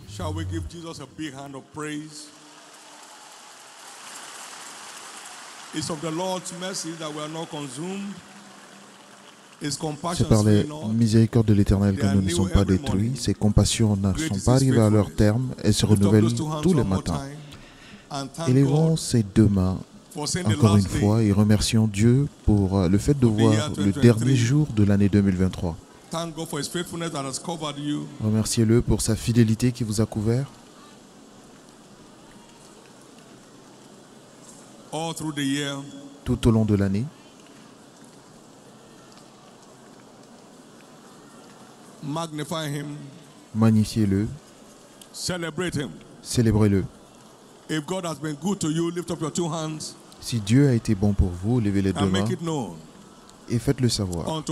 Shall we give Jesus a big hand of praise? It's of the Lord's mercy that we are not consumed. C'est par les miséricordes de l'Éternel que nous ne sommes pas détruits. Ses compassions ne sont pas arrivées à leur terme. Elles se renouvellent tous les matins. Élevons ces deux mains encore une fois et remercions Dieu pour le fait de voir le dernier jour de l'année 2023. Remerciez-le pour sa fidélité qui vous a couvert. Tout au long de l'année. Magnifiez-le. Célébrez-le. Si Dieu a été bon pour vous, levez les deux mains et faites-le savoir.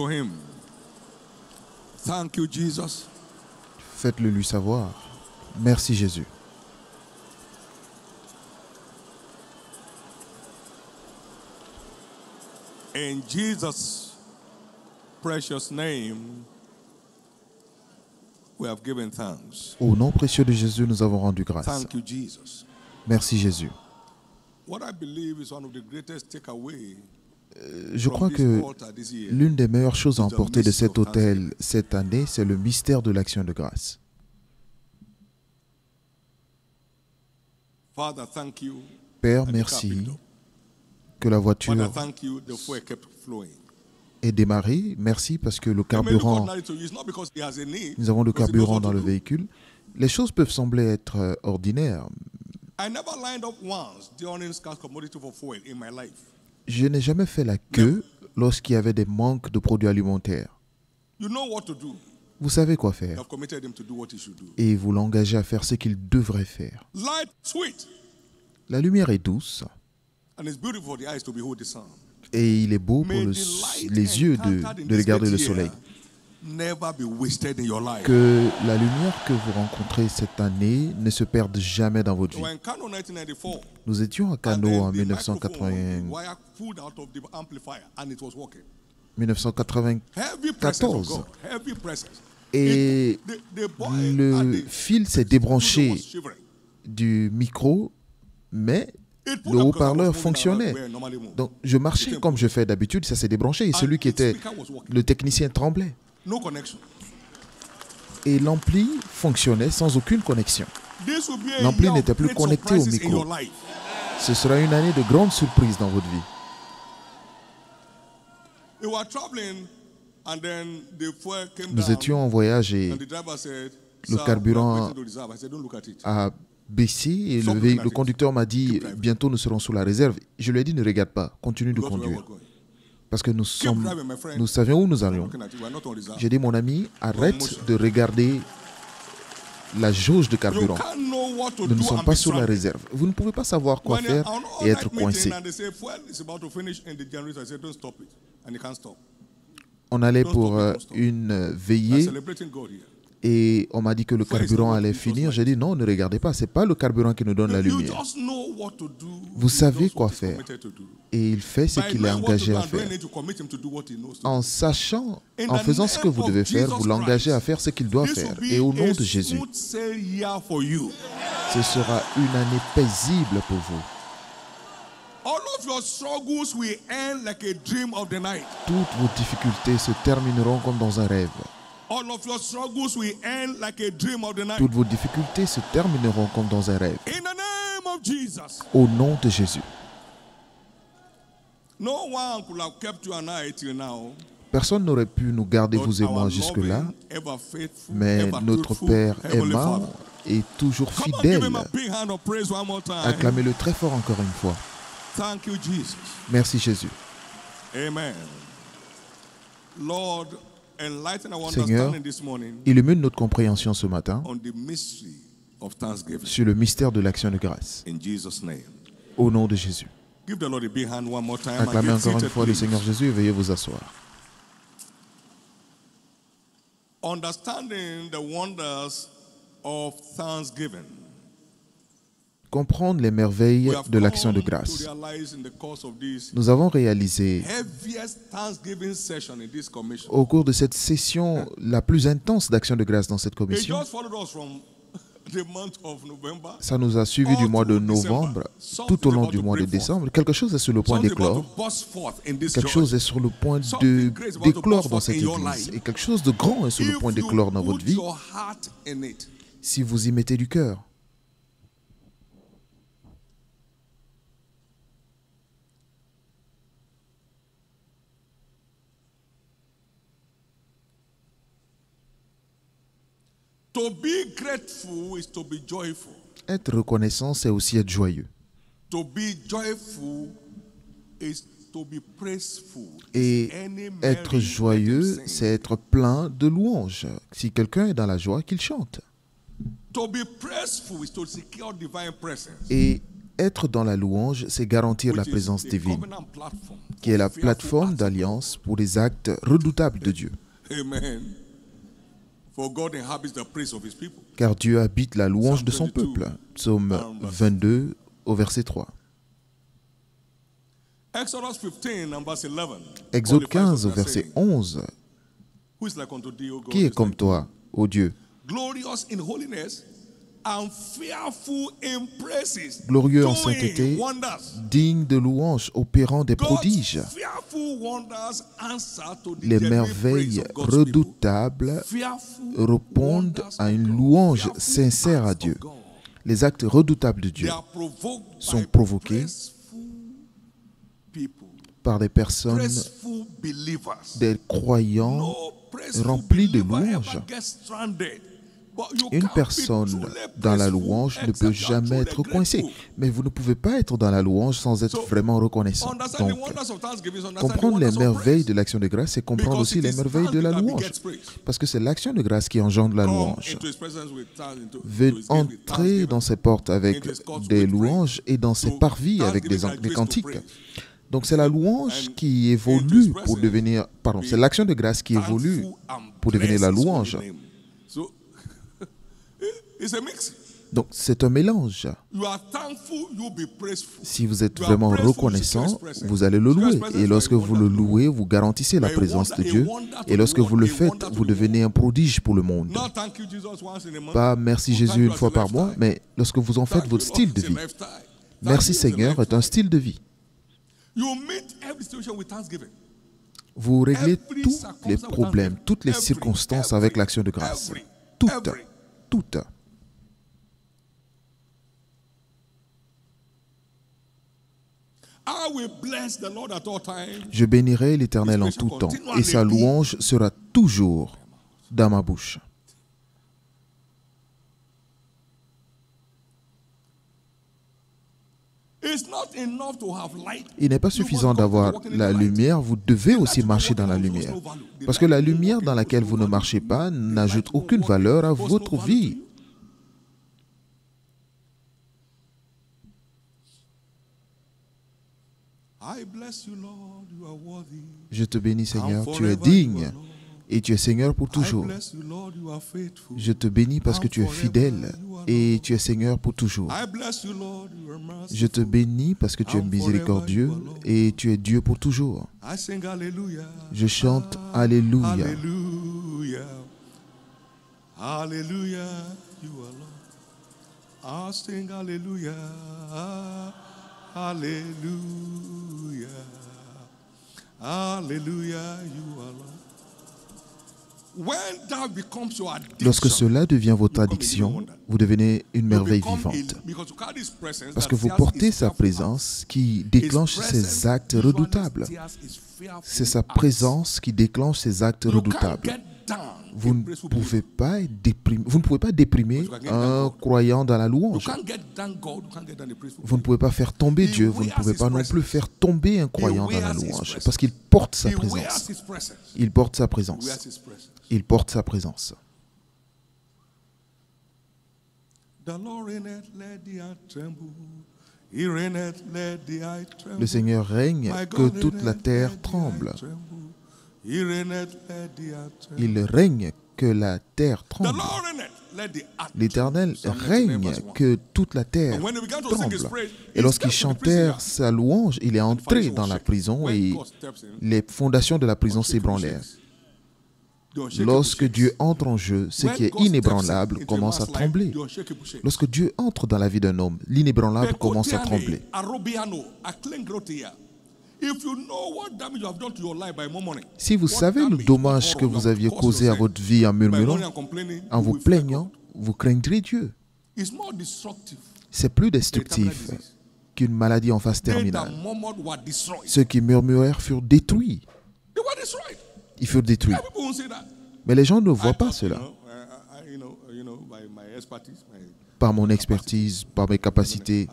Faites-le lui savoir. Merci Jésus. In Jesus' precious name, we have given thanks. Au nom précieux de Jésus, nous avons rendu grâce. Thank you, Jesus. Merci Jésus. What I believe is one of the greatest takeaways. Je crois que l'une des meilleures choses à emporter de cet autel cette année, c'est le mystère de l'action de grâce. Father, thank you. Père, merci que la voiture est démarrée. Merci parce que le carburant, nous avons le carburant dans le véhicule. Les choses peuvent sembler être ordinaires. Je n'ai jamais fait la queue lorsqu'il y avait des manques de produits alimentaires. Vous savez quoi faire. Et vous l'engagez à faire ce qu'il devrait faire. La lumière est douce. Et il est beau pour les yeux de regarder le soleil. Que la lumière que vous rencontrez cette année ne se perde jamais dans votre vie. Nous étions à Kano en 1994 et le fil s'est débranché du micro, mais le haut-parleur fonctionnait. Donc je marchais comme je fais d'habitude, ça s'est débranché et celui qui était le technicien tremblait. Et l'ampli fonctionnait sans aucune connexion. L'ampli n'était plus connecté au micro. Ce sera une année de grandes surprises dans votre vie. Nous étions en voyage et le carburant a baissé et le conducteur m'a dit « Bientôt nous serons sous la réserve ». Je lui ai dit « Ne regarde pas, continue de conduire ». Parce que nous savions où nous allions. J'ai dit, mon ami, arrête de regarder la jauge de carburant. Nous ne sommes pas sur la réserve. Vous ne pouvez pas savoir quoi faire et être coincé. On allait pour une veillée et on m'a dit que le carburant allait finir. J'ai dit, non, ne regardez pas, ce n'est pas le carburant qui nous donne la lumière. Vous savez quoi faire. Et il fait ce qu'il est engagé à faire. En sachant, en faisant ce que vous devez faire, vous l'engagez à faire ce qu'il doit faire. Et au nom de Jésus, ce sera une année paisible pour vous. Toutes vos difficultés se termineront comme dans un rêve. Toutes vos difficultés se termineront comme dans un rêve. Au nom de Jésus. Personne n'aurait pu nous garder, vous et moi, jusque-là, mais notre Père aimant est toujours fidèle. Acclamez-le très fort encore une fois. Merci Jésus. Amen. Seigneur, illumine notre compréhension ce matin sur le mystère de l'action de grâce. Au nom de Jésus. Acclamez encore une fois le Seigneur Jésus et veuillez vous asseoir. comprendre les merveilles de l'action de grâce, nous avons réalisé au cours de cette session la plus intense d'action de grâce dans cette commission. Ça nous a suivi du mois de novembre tout au long du mois de décembre. Quelque chose est sur le point d'éclore. Quelque chose est sur le point d'éclore dans cette église. Et quelque chose de grand est sur le point d'éclore dans votre vie si vous y mettez du cœur. To be grateful is to be joyful. Être reconnaissant, c'est aussi être joyeux. To be joyful is to be praiseful. Et être joyeux, c'est être plein de louanges. Si quelqu'un est dans la joie, qu'il chante. To be praiseful is to secure divine presence. Et être dans la louange, c'est garantir la présence divine, qui est la plateforme d'alliance pour les actes redoutables de Dieu. Amen. For God inhabits the praise of his people. Car Dieu habite la louange de son peuple. Psaume 22 au verset 3. Exode 15 au verset 11. Qui est comme toi, ô Dieu? Glorieux en sainteté, digne de louange, opérant des prodiges. Les merveilles redoutables répondent à une louange sincère à Dieu. Les actes redoutables de Dieu sont provoqués par des personnes, des croyants remplis de louanges. Une personne dans la louange ne peut jamais être coincée. Mais vous ne pouvez pas être dans la louange sans être vraiment reconnaissant. Donc, comprendre les merveilles de l'action de grâce, c'est comprendre aussi les merveilles de la louange. Parce que c'est l'action de grâce qui engendre la louange. Entrer dans ses portes avec des louanges et dans ses parvis avec des cantiques. Donc c'est la louange qui évolue pour devenir... Pardon, c'est l'action de grâce qui évolue pour devenir la louange. Donc c'est un mélange. Si vous êtes vraiment reconnaissant, vous allez le louer. Et lorsque vous le louez, vous garantissez la présence de Dieu. Et lorsque vous le faites, vous devenez un prodige pour le monde. Pas merci Jésus une fois par mois, mais lorsque vous en faites votre style de vie. Merci Seigneur est un style de vie. Vous réglez tous les problèmes, toutes les circonstances avec l'action de grâce. Toutes. Je bénirai l'Éternel en tout temps, et sa louange sera toujours dans ma bouche. Il n'est pas suffisant d'avoir la lumière, vous devez aussi marcher dans la lumière. Parce que la lumière dans laquelle vous ne marchez pas n'ajoute aucune valeur à votre vie. Je te bénis, Seigneur, tu es digne et tu es Seigneur pour toujours. Je te bénis parce que tu es fidèle et tu es Seigneur pour toujours. Je te bénis parce que tu es miséricordieux et tu es Dieu pour toujours. Je chante Alléluia. Alléluia, you alone. I sing Alléluia. Alléluia. Alléluia, you alone. Lorsque cela devient votre addiction, vous devenez une merveille vivante. Parce que vous portez sa présence qui déclenche ces actes redoutables. C'est sa présence qui déclenche ces actes redoutables. Vous ne pouvez pas déprimer un croyant dans la louange. Vous ne pouvez pas faire tomber Dieu. Vous ne pouvez pas non plus faire tomber un croyant dans la louange. Parce qu'il porte sa présence. Il porte sa présence. Il porte sa présence. Le Seigneur règne, que toute la terre tremble. Il règne, que la terre tremble. L'Éternel règne, que toute la terre tremble. Et lorsqu'ils chantèrent sa louange, il est entré dans la prison et les fondations de la prison s'ébranlèrent. Lorsque Dieu entre en jeu, ce qui est inébranlable commence à trembler. Lorsque Dieu entre dans la vie d'un homme, l'inébranlable commence à trembler. Si vous savez le dommage que vous aviez causé à votre vie en murmurant, en vous plaignant, vous craindrez Dieu. C'est plus destructif qu'une maladie en phase terminale. Ceux qui murmurèrent furent détruits. Ils furent détruits. Mais les gens ne voient pas cela. Par mon expertise, par mes capacités,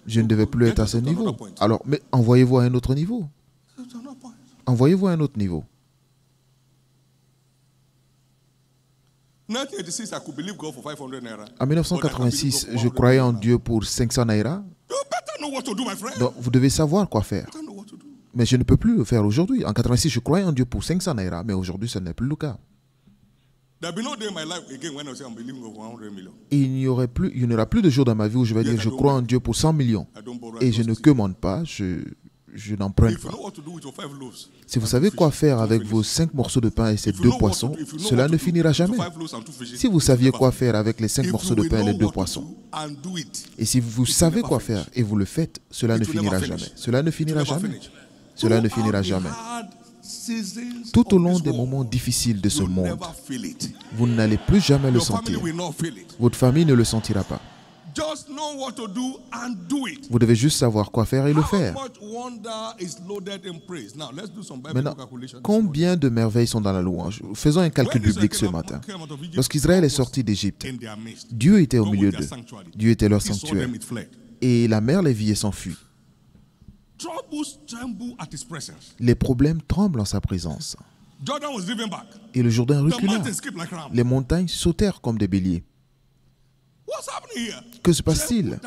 je ne devais plus être à ce niveau. Alors, mais envoyez-vous à un autre niveau. Envoyez-vous à un autre niveau. En 1986, je croyais en Dieu pour 500 naira. Donc, vous devez savoir quoi faire. Mais je ne peux plus le faire aujourd'hui. En 86, je croyais en Dieu pour 500 naira, mais aujourd'hui, ce n'est plus le cas. Il n'y aura plus de jour dans ma vie où je vais dire je crois en Dieu pour 100 millions. Et je ne commande pas, je n'emprunte pas. Si vous savez quoi faire avec vos 5 morceaux de pain et ces 2 poissons, cela ne finira jamais. Si vous saviez quoi faire avec les 5 morceaux de pain et les 2 poissons, et si vous savez quoi faire et vous le faites, cela ne finira jamais. Cela ne finira jamais. Cela ne finira jamais. Tout au long des moments difficiles de ce monde, vous n'allez plus jamais le sentir. Votre famille ne le sentira pas. Vous devez juste savoir quoi faire et le faire. Maintenant, combien de merveilles sont dans la louange? Faisons un calcul biblique ce matin. Lorsqu'Israël est sorti d'Égypte, Dieu était au milieu d'eux. Dieu était leur sanctuaire. Et la mer les vit et s'enfuit. Les problèmes tremblent en sa présence. Et le Jourdain recula. Les montagnes sautèrent comme des béliers. Que se passe-t-il?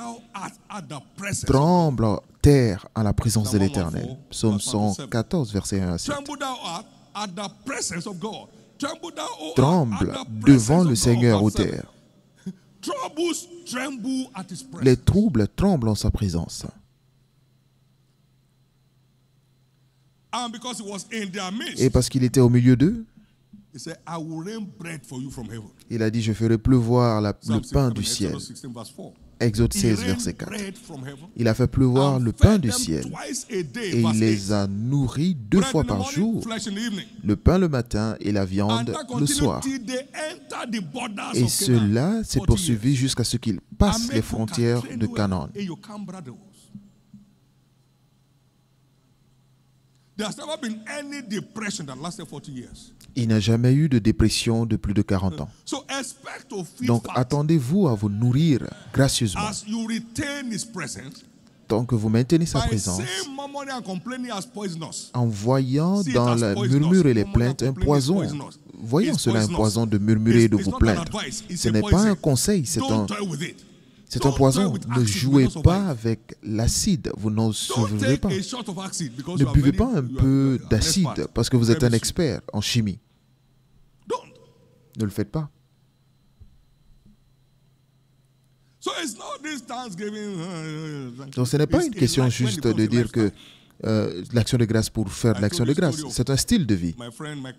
Tremble, terre, à la présence de l'Éternel. Psaume 114, verset 1 à 7. Tremble devant le Seigneur, ô terre. Les troubles tremblent en sa présence. Et parce qu'il était au milieu d'eux, il a dit, je ferai pleuvoir le pain du ciel. Exode 16, verset 4. Il a fait pleuvoir le pain du ciel et il les a nourris 2 fois par jour, le pain le matin et la viande le soir. Et cela s'est poursuivi jusqu'à ce qu'ils passent les frontières de Canaan. Il n'y a jamais eu de dépression de plus de 40 ans. Donc attendez-vous à vous nourrir gracieusement. Tant que vous maintenez sa présence, en voyant dans le murmure et les plaintes un poison. Voyons cela un poison de murmurer et de vous plaindre. Ce n'est pas un conseil, c'est un poison. Ne jouez pas avec l'acide. Vous n'en souffrez pas. Ne buvez pas un peu d'acide parce que vous êtes un expert en chimie. Ne le faites pas. Donc ce n'est pas une question juste de dire que l'action de grâce pour faire de l'action de grâce. C'est un style de vie.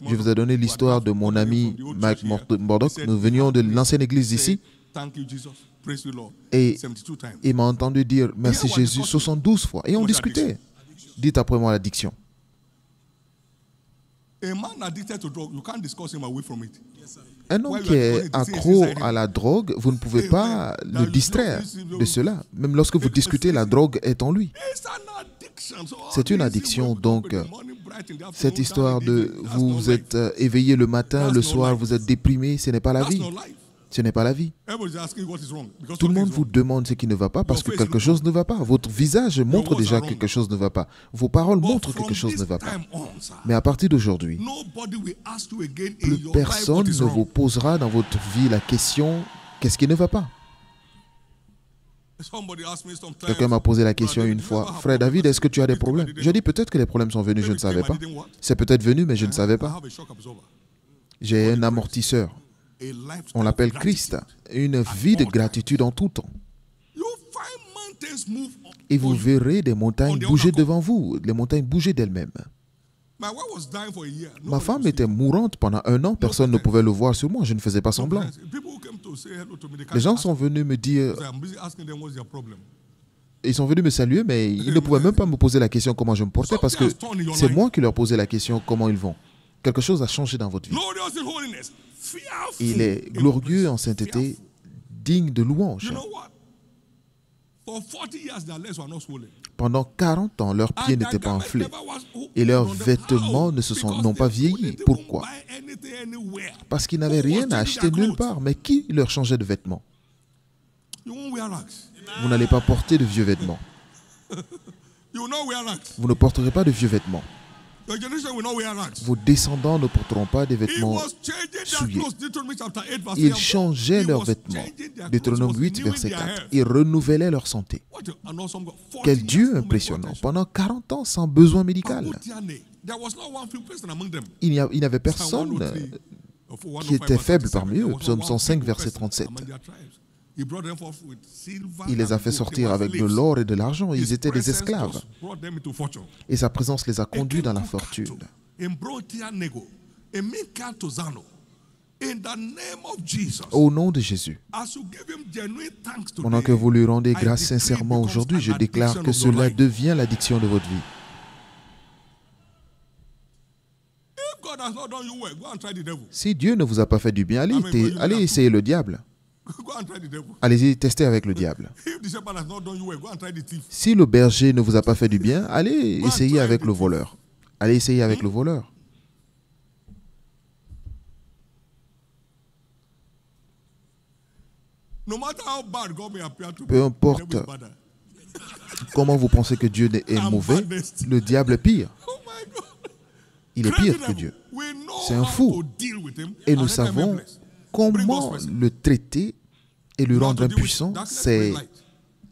Je vous ai donné l'histoire de mon ami Mike Murdoch. Nous venions de l'ancienne église d'ici. Et il m'a entendu dire merci Jésus 72 fois. Et on discutait. Dites après moi l'addiction. Un homme qui est accro à la drogue, vous ne pouvez pas le distraire de cela. Même lorsque vous discutez, la drogue est en lui. C'est une addiction. Donc, cette histoire de vous êtes éveillé le matin, le soir, vous êtes déprimé, ce n'est pas la vie. Ce n'est pas la vie. Tout le monde vous demande ce qui ne va pas parce que quelque chose ne va pas. Votre visage montre déjà que quelque chose ne va pas. Vos paroles montrent que quelque chose ne va pas. Mais à partir d'aujourd'hui, plus personne ne vous posera dans votre vie la question « Qu'est-ce qui ne va pas ?» Quelqu'un m'a posé la question une fois « Frère David, est-ce que tu as des problèmes ?» J'ai dit « Peut-être que les problèmes sont venus, je ne savais pas. C'est peut-être venu, mais je ne savais pas. » J'ai un amortisseur. On l'appelle Christ. Une vie de gratitude en tout temps. Et vous verrez des montagnes bouger devant vous, les montagnes bouger d'elles-mêmes. Ma femme était mourante pendant 1 an, personne ne pouvait le voir sur moi, je ne faisais pas semblant. Les gens sont venus me dire, ils sont venus me saluer, mais ils ne pouvaient même pas me poser la question comment je me portais, parce que c'est moi qui leur posais la question comment ils vont. Quelque chose a changé dans votre vie. Il est glorieux en sainteté, digne de louange. Pendant 40 ans, leurs pieds n'étaient pas enflés et leurs vêtements n'ont pas vieilli. Pourquoi? Parce qu'ils n'avaient rien à acheter nulle part. Mais qui leur changeait de vêtements? Vous n'allez pas porter de vieux vêtements. Vous ne porterez pas de vieux vêtements. Vos descendants ne porteront pas des vêtements souillés. Ils changeaient leurs vêtements. Deutéronome 8, verset 4. Ils renouvelaient leur santé. Quel Dieu impressionnant. Pendant 40 ans, sans besoin médical. Il n'y avait personne qui était faible parmi eux. Psaume 105, verset 37. Il les a fait sortir avec de l'or et de l'argent. Ils étaient des esclaves. Et sa présence les a conduits dans la fortune. Au nom de Jésus, pendant que vous lui rendez grâce sincèrement aujourd'hui, je déclare que cela devient l'addiction de votre vie. Si Dieu ne vous a pas fait du bien, allez essayer le diable. Allez-y, testez avec le diable. Si le berger ne vous a pas fait du bien, allez essayer avec le voleur. Allez essayer avec le voleur. Peu importe comment vous pensez que Dieu est mauvais, le diable est pire. Il est pire que Dieu. C'est un fou. Et nous savons comment le traiter et le rendre impuissant, c'est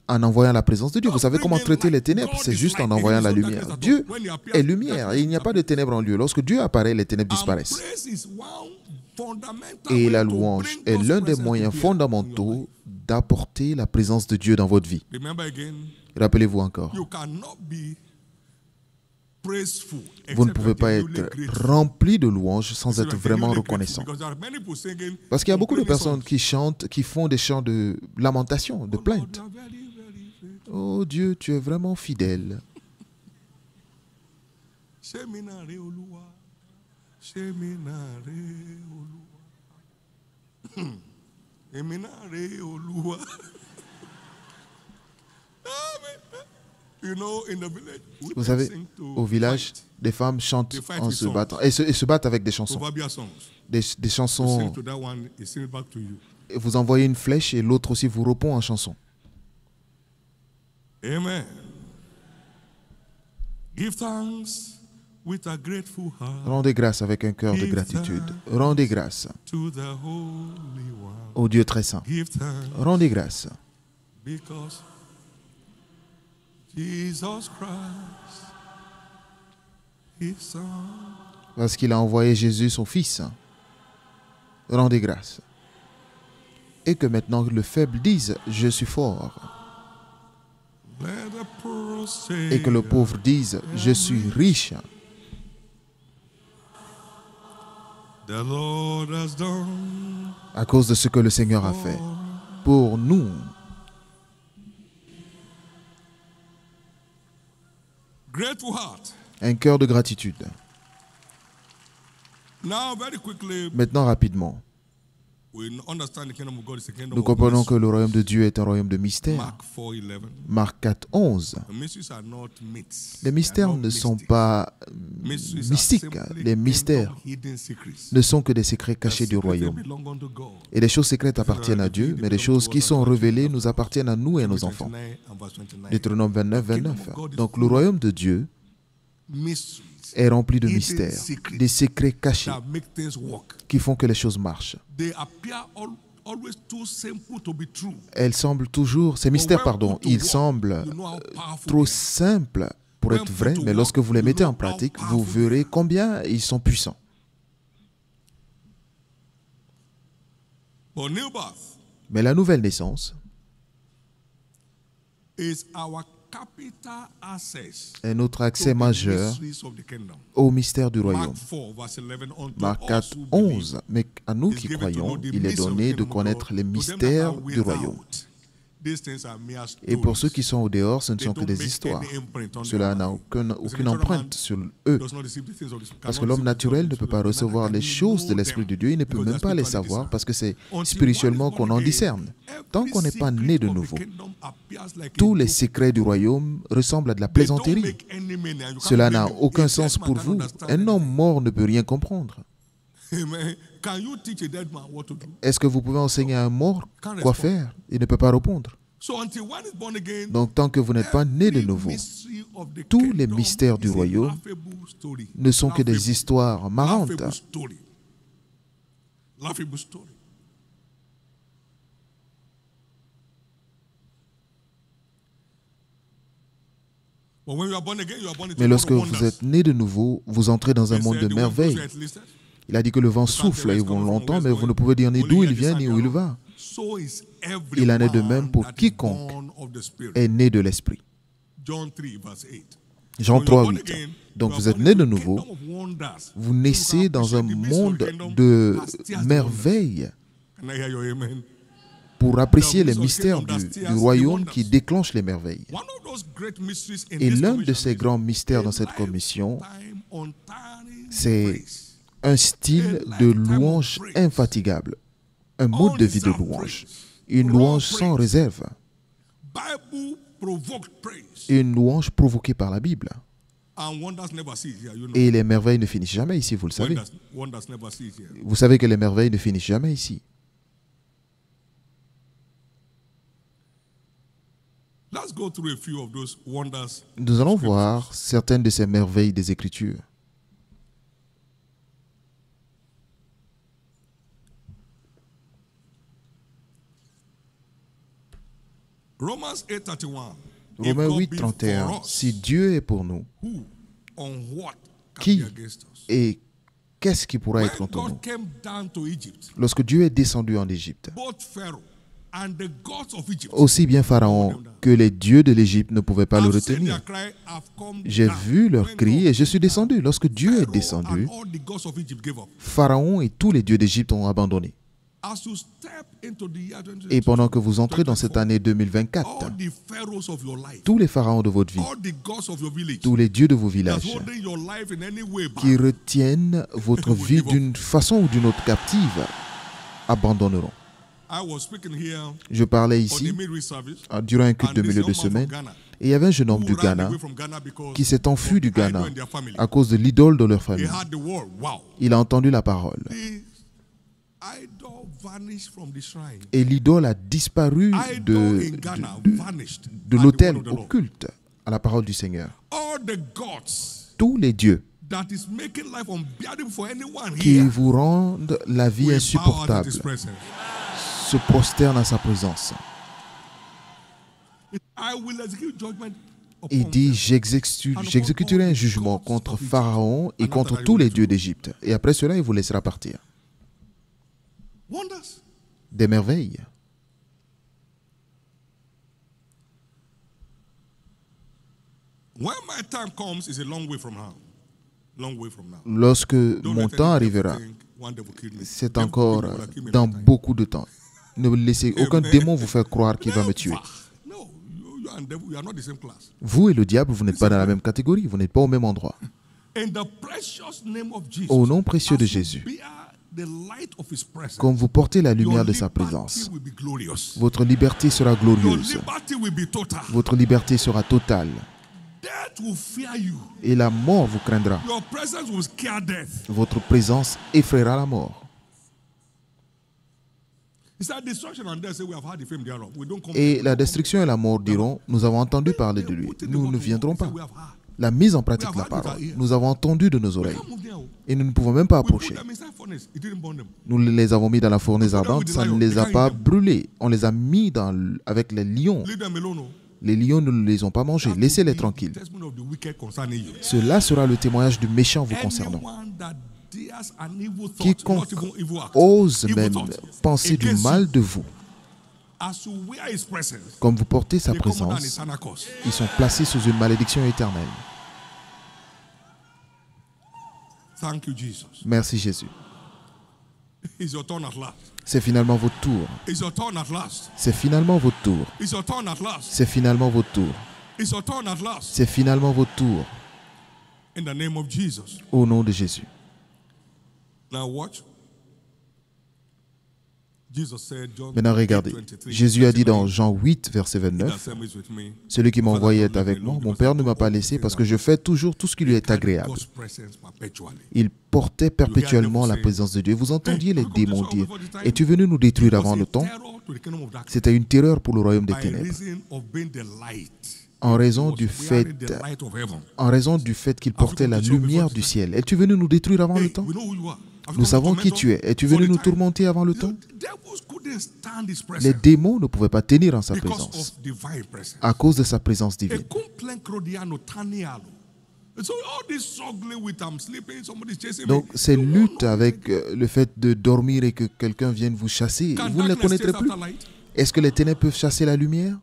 en envoyant la présence de Dieu. Vous savez comment traiter les ténèbres? C'est juste en envoyant la lumière. Dieu est lumière et il n'y a pas de ténèbres en Dieu. Lorsque Dieu apparaît, les ténèbres disparaissent. Et la louange est l'un des moyens fondamentaux d'apporter la présence de Dieu dans votre vie. Rappelez-vous encore. Vous ne pouvez pas être rempli de louanges sans être vraiment reconnaissant. Parce qu'il y a beaucoup de personnes qui chantent, qui font des chants de lamentation, de plainte. Oh Dieu, tu es vraiment fidèle. Vous savez, au village, des femmes chantent en se battant et se battent avec des chansons. Des chansons. Vous envoyez une flèche et l'autre aussi vous répond en chanson. Amen. Give thanks with a grateful heart. Rendez grâce avec un cœur de gratitude. Rendez grâce au Dieu très saint. Rendez grâce. Because Jesus Christ, His Son. Parce qu'il a envoyé Jésus, son Fils. Rendez grâce. Et que maintenant le faible dise, je suis fort. Et que le pauvre dise, je suis riche. À cause de ce que le Seigneur a fait pour nous. Un cœur de gratitude. Maintenant, rapidement, nous comprenons que le royaume de Dieu est un royaume de mystère. Marc 4, 11. Les mystères ne sont pas mystiques. Les mystères ne sont que des secrets cachés du royaume. Et les choses secrètes appartiennent à Dieu, mais les choses qui sont révélées nous appartiennent à nous et à nos enfants. Deutéronome 29, 29. Donc le royaume de Dieu est rempli de mystères, des secrets cachés qui font que les choses marchent. Elles semblent toujours, ces mystères, ils semblent trop simples pour être vrais, mais lorsque vous les mettez en pratique, vous verrez combien ils sont puissants. But new birth Mais la nouvelle naissance is our capital access est notre to accès the majeur mysteries of the kingdom. au mystère du Mark royaume. 4, verse 11, unto Marc us 4, who believe, 11. Mais à nous qui is given to croyons, know the il est mystery of the donné de kingdom of connaître God. les To them that mystères are du royaume. without, these things are mere Et pour ceux stories. qui sont au dehors, ce ne They sont que don't des make histoires. any imprint on Cela their n'a life. aucune The natural empreinte man sur eux. does not receive the things of the- Parce que cannot l'homme receive the naturel things ne of peut the pas spirit, recevoir neither les can he choses de know l'Esprit them, de Dieu. Il ne peut because même they are pas les spiritually savoir discerned. parce que c'est Until spirituellement one is qu'on born en again, discerne. Tant every qu'on n'est pas secret né de of the nouveau, kingdom appears like a tous les joke. secrets du royaume ressemblent à de la They don't plaisanterie. make any meaning, and you can't Cela n'a blame him. aucun A sens dead man pour can't vous. understand Un homme anything. mort ne peut rien comprendre. Amen. Can you teach a dead man what to do? Est-ce que vous pouvez enseigner à un mort Can't quoi respond. faire? Il ne peut pas répondre. So until one is born again, Donc tant que vous n'êtes pas né de every nouveau, mystery of the tous les kingdom mystères du is a royaume laughable story. ne sont que des Laughable. histoires marrantes. Laughable story. Laughable story. But when you are born again, you are born into Mais a lorsque world of vous wonders. êtes né de nouveau, vous entrez dans un They monde said de the wind blows merveilles. where it listed. Il a dit que le vent souffle et vous l'entend, mais vous ne pouvez dire ni d'où il vient ni où il va. So is Il en est de même everyone pour that is quiconque born of the Spirit. est né de l'Esprit. John 3, verse 8. Jean When you are 3, born 8. again, Donc you vous are êtes born né de into a nouveau, kingdom of wonders. vous naissez dans un monde de merveilles Can I hear your amen? pour apprécier les mystères du royaume qui déclenchent les merveilles. One of those great mysteries in Et this l'un de commission ces is grands mystères a dans cette commission, lifetime untiring c'est praise. un style de louange infatigable, un mode de vie de louange, une louange sans réserve, Bible provoked praise. une louange provoquée par la Bible. And wonders never cease here, you know. Et les merveilles ne finissent jamais ici, vous le savez. Wonders never cease here. Vous savez que les merveilles ne finissent jamais ici. Let's go through a few of those wonders. Nous allons voir certaines de ces merveilles des Écritures. Romans 8:31. Romains 8, 31. Si Dieu est pour nous, Who on what can qui be against us? et qu'est-ce qui pourra être When contre nous? God came down to Egypt, Lorsque Dieu est descendu en Égypte, both Pharaoh and the gods of Egypt, aussi bien Pharaon que les dieux de l'Égypte ne pouvaient pas le have seen retenir. their cry, have come J'ai down. vu leur When cri God et je suis descendu. Lorsque Dieu est Pharaoh descendu, and all the gods of Egypt gave up. Pharaon et tous les dieux d'Égypte ont abandonné. As you step into the year 2024, Et pendant que vous entrez dans cette année 2024, all the pharaohs of your life, tous les pharaons de votre vie, all the gods of your village, tous les dieux de vos that's villages, holding your life in any way back, qui retiennent votre vie d'une façon ou d'une autre captive, abandonneront. I was speaking here Je parlais on the ici midweek service, durant un culte and de this milieu young de man from semaine, Ghana et il y avait un jeune homme who du ran Ghana away from Ghana because qui s'est enfui du of the idol Ghana in their family. à cause de l'idole de leur He famille. had the word, wow. Il a entendu la parole. The idol vanished from the shrine. Et l'idole a disparu Idol in Ghana vanished. de at the l'autel word of the au Lord. culte à la parole du Seigneur. All the gods Tous les dieux that is making life unbearable for anyone qui here vous rendent la vie will bow at his insupportable presence. se prosternent à sa présence. I will execute judgment Il upon dit, them. j'exécuterai un jugement contre Pharaon et contre tous les dieux d'Égypte. Et après cela, il vous laissera partir. Wonders. Des merveilles. When my time comes, it's a long way from now. Long way from now. Lorsque Don't mon let temps any devil arrivera, think one devil killed me. c'est Devil encore kill me, will kill me dans anytime. beaucoup de temps. Ne laissez aucun démon vous faire croire qu'il va me tuer. No, you and devil, you are not the same class. Vous et le diable, vous n'êtes pas dans la même catégorie, vous n'êtes pas au même endroit. In the precious name of Jesus, Au nom précieux de as you Jésus, bear the light of his presence, comme vous portez la your lumière de sa liberty présence, will be glorious. votre liberté sera Your glorieuse. liberty will be total. Votre liberté sera totale. Death will fear you. Et la mort vous craindra. Your presence will scare death. Votre présence effraiera la mort. It's that destruction and death say we have had the fame thereof. We don't come. Et la destruction et la mort diront, nous avons entendu parler de lui. Nous ne viendrons pas. La mise en pratique de la parole, nous avons entendu de nos oreilles. Et nous ne pouvons même pas approcher. Nous les avons mis dans la fournaise ardente, ça ne les a pas brûlés. On les a mis avec les lions. Les lions ne les ont pas mangés. Laissez-les tranquilles. Cela sera le témoignage du méchant vous concernant. Quiconque ose même penser du mal de vous, comme vous portez sa présence, ils sont placés sous une malédiction éternelle. Merci Jésus. C'est finalement votre tour. C'est finalement votre tour. C'est finalement votre tour. C'est finalement votre tour. Au nom de Jésus. Maintenant regardez. Jésus a dit dans Jean 8, verset 29, « Celui qui m'a envoyé est avec moi. Mon Père ne m'a pas laissé parce que je fais toujours tout ce qui lui est agréable. » Il portait perpétuellement la présence de Dieu. Vous entendiez les démons dire, « Es-tu venu nous détruire avant le temps ?» C'était une terreur pour le royaume des ténèbres. En raison du fait qu'il portait la lumière du ciel. Es-tu venu nous détruire avant le temps? Nous savons qui tu es. Es-tu venu nous tourmenter avant le temps? Les démons ne pouvaient pas tenir en sa présence à cause de sa présence divine. Donc, ces luttes avec le fait de dormir et que quelqu'un vienne vous chasser, vous ne les connaîtrez plus. Est-ce que les ténèbres peuvent chasser la lumière?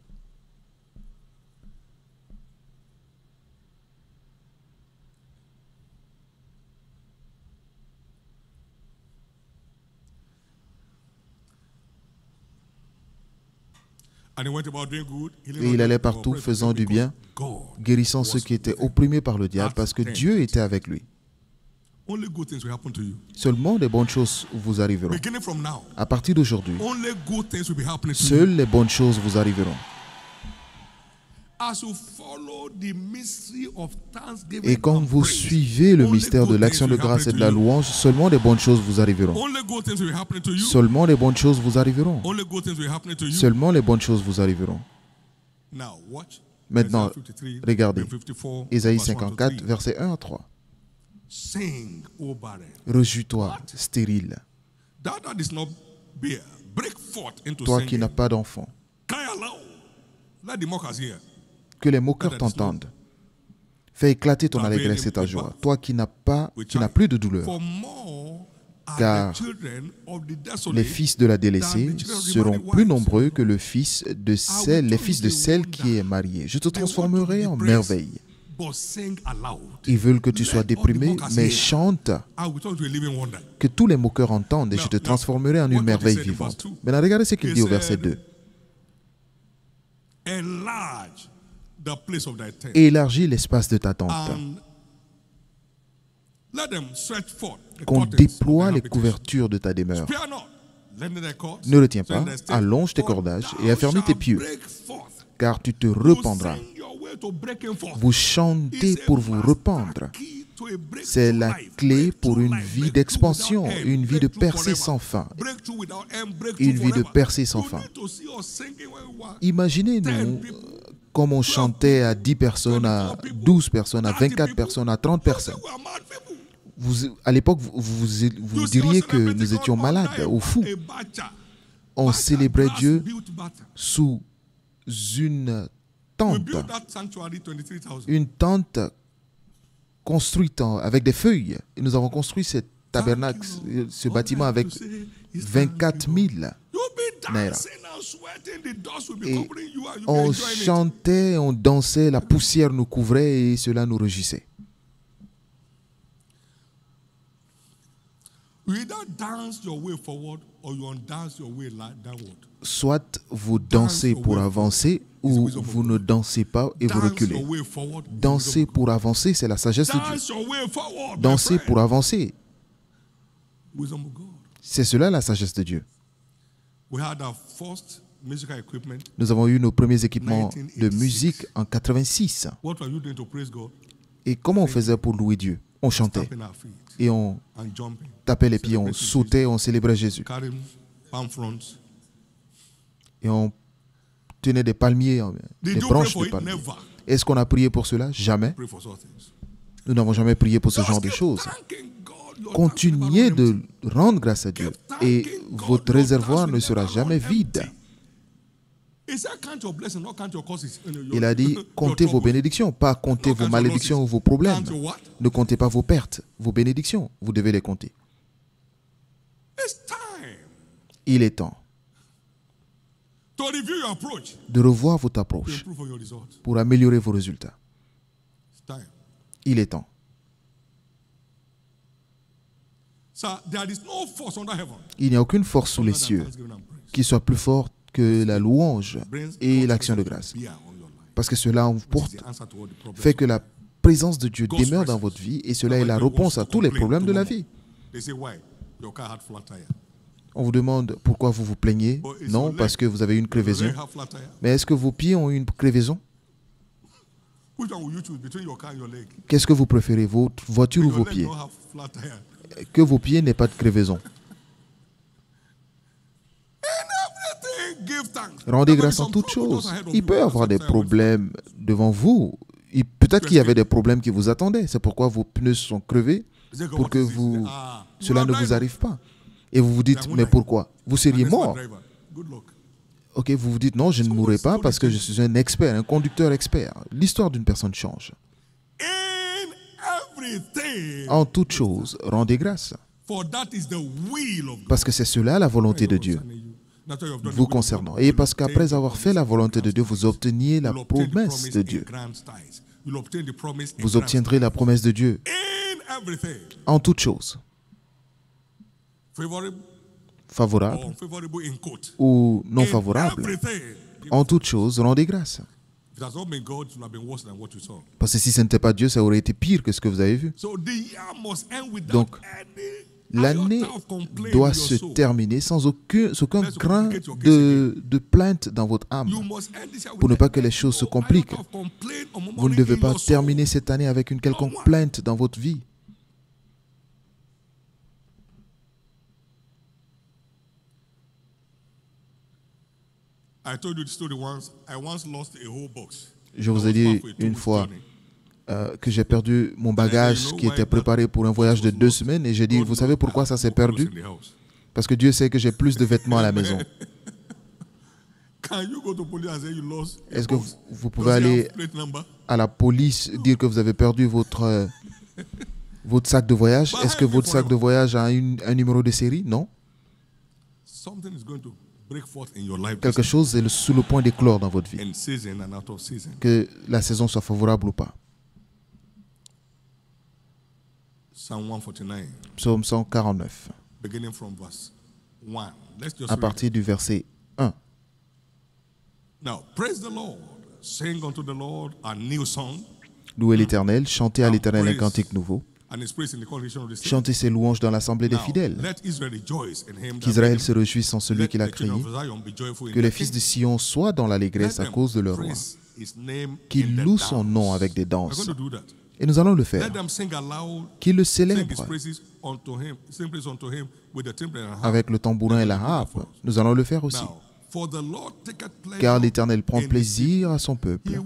Et il allait partout faisant du bien, guérissant ceux qui étaient opprimés par le diable parce que Dieu était avec lui. Seulement des bonnes choses vous arriveront. À partir d'aujourd'hui, seules les bonnes choses vous arriveront. Et quand vous suivez le mystère de l'action de grâce et de la louange, seulement des bonnes choses vous arriveront. Seulement les bonnes choses vous arriveront. Seulement les bonnes choses vous arriveront. Maintenant, regardez, Ésaïe 54, versets 1 à 3. Rejouis-toi, stérile. Toi qui n'as pas d'enfant. Que les moqueurs t'entendent. Fais éclater ton allégresse et ta joie. Toi qui n'as plus de douleur. Car les fils de la délaissée seront plus nombreux que les fils de celle qui est mariée. Je te transformerai en merveille. Ils veulent que tu sois déprimé, mais chante. Que tous les moqueurs entendent et je te transformerai en une merveille vivante. Maintenant, regardez ce qu'il dit au verset 2. Élargis l'espace de ta tente. Qu'on déploie les couvertures de ta demeure. Ne retiens pas, allonge tes cordages et affermis tes pieux, car tu te rependras. Vous chantez pour vous rependre. C'est la clé pour une vie d'expansion, une vie de percée sans fin. Une vie de percée sans fin. Imaginez-nous comme on chantait à 10 personnes, à 12 personnes, à 24 personnes, à 30 personnes. À l'époque, vous diriez que nous étions malades ou fous. On célébrait Dieu sous une tente. Une tente construite avec des feuilles. Et nous avons construit ce tabernacle, ce bâtiment avec 24 000 naira. Et on chantait, on dansait, la poussière nous couvrait et cela nous réjouissait. Soit vous dansez pour avancer ou vous ne dansez pas et vous reculez. Danser pour avancer, c'est la sagesse de Dieu. Danser pour avancer, c'est cela la sagesse de Dieu. Nous avons eu nos premiers équipements de musique en 86. Et comment on faisait pour louer Dieu? On chantait et on tapait les pieds, on sautait, on célébrait Jésus. Et on tenait des palmiers, des branches de palmiers. Est-ce qu'on a prié pour cela? Jamais. Nous n'avons jamais prié pour ce genre de choses. Continuez de rendre grâce à Dieu et votre réservoir ne sera jamais vide. Il a dit, comptez vos bénédictions, pas comptez vos malédictions ou vos problèmes. Ne comptez pas vos pertes, vos bénédictions. Vous devez les compter. Il est temps de revoir votre approche pour améliorer vos résultats. Il est temps. Il n'y a aucune force sous les cieux qui soit plus forte que la louange et l'action de grâce. Parce que cela emporte, fait que la présence de Dieu demeure dans votre vie et cela est la réponse à tous les problèmes de la vie. On vous demande pourquoi vous vous plaignez. Non, parce que vous avez une crevaison. Mais est-ce que vos pieds ont une crevaison? Qu'est-ce que vous préférez, votre voiture ou vos pieds? Que vos pieds n'aient pas de crevaison. Rendez grâce en toutes choses. Il peut y avoir des problèmes devant vous. Peut-être qu'il y avait des problèmes qui vous attendaient. C'est pourquoi vos pneus sont crevés pour que cela ne vous arrive pas. Et vous vous dites, mais pourquoi? Vous seriez mort. Ok, vous vous dites, non, je ne mourrai pas parce que je suis un expert, un conducteur expert. L'histoire d'une personne change. En toute chose, rendez grâce. Parce que c'est cela la volonté de Dieu vous concernant. Et parce qu'après avoir fait la volonté de Dieu, vous obteniez la promesse de Dieu. Vous obtiendrez la promesse de Dieu en toute chose. Favorable ou non favorable, en toute chose, rendez grâce. Parce que si ce n'était pas Dieu, ça aurait été pire que ce que vous avez vu. Donc, l'année doit se terminer sans aucun grain de plainte dans votre âme, pour ne pas que les choses se compliquent. Vous ne devez pas terminer cette année avec une quelconque plainte dans votre vie. Je vous ai dit une fois que j'ai perdu mon bagage qui était préparé pour un voyage de 2 semaines et j'ai dit, vous savez pourquoi ça s'est perdu? Parce que Dieu sait que j'ai plus de vêtements à la maison. Est-ce que vous pouvez aller à la police dire que vous avez perdu votre sac de voyage? Est-ce que votre sac de voyage a un numéro de série? Non. Quelque chose est sous le point d'éclore dans votre vie. Que la saison soit favorable ou pas. Psaume 149. À partir du verset 1. Louez l'Éternel, chantez à l'Éternel un cantique nouveau. Chantez ses louanges dans l'assemblée des fidèles. Qu'Israël se réjouisse en celui qui l'a créé. Que les fils de Sion soient dans l'allégresse à cause de leur roi. Qu'ils louent son nom avec des danses. Et nous allons le faire. Qu'ils le célèbrent avec le tambourin et la harpe. Nous allons le faire aussi. Car l'Éternel prend plaisir à son peuple.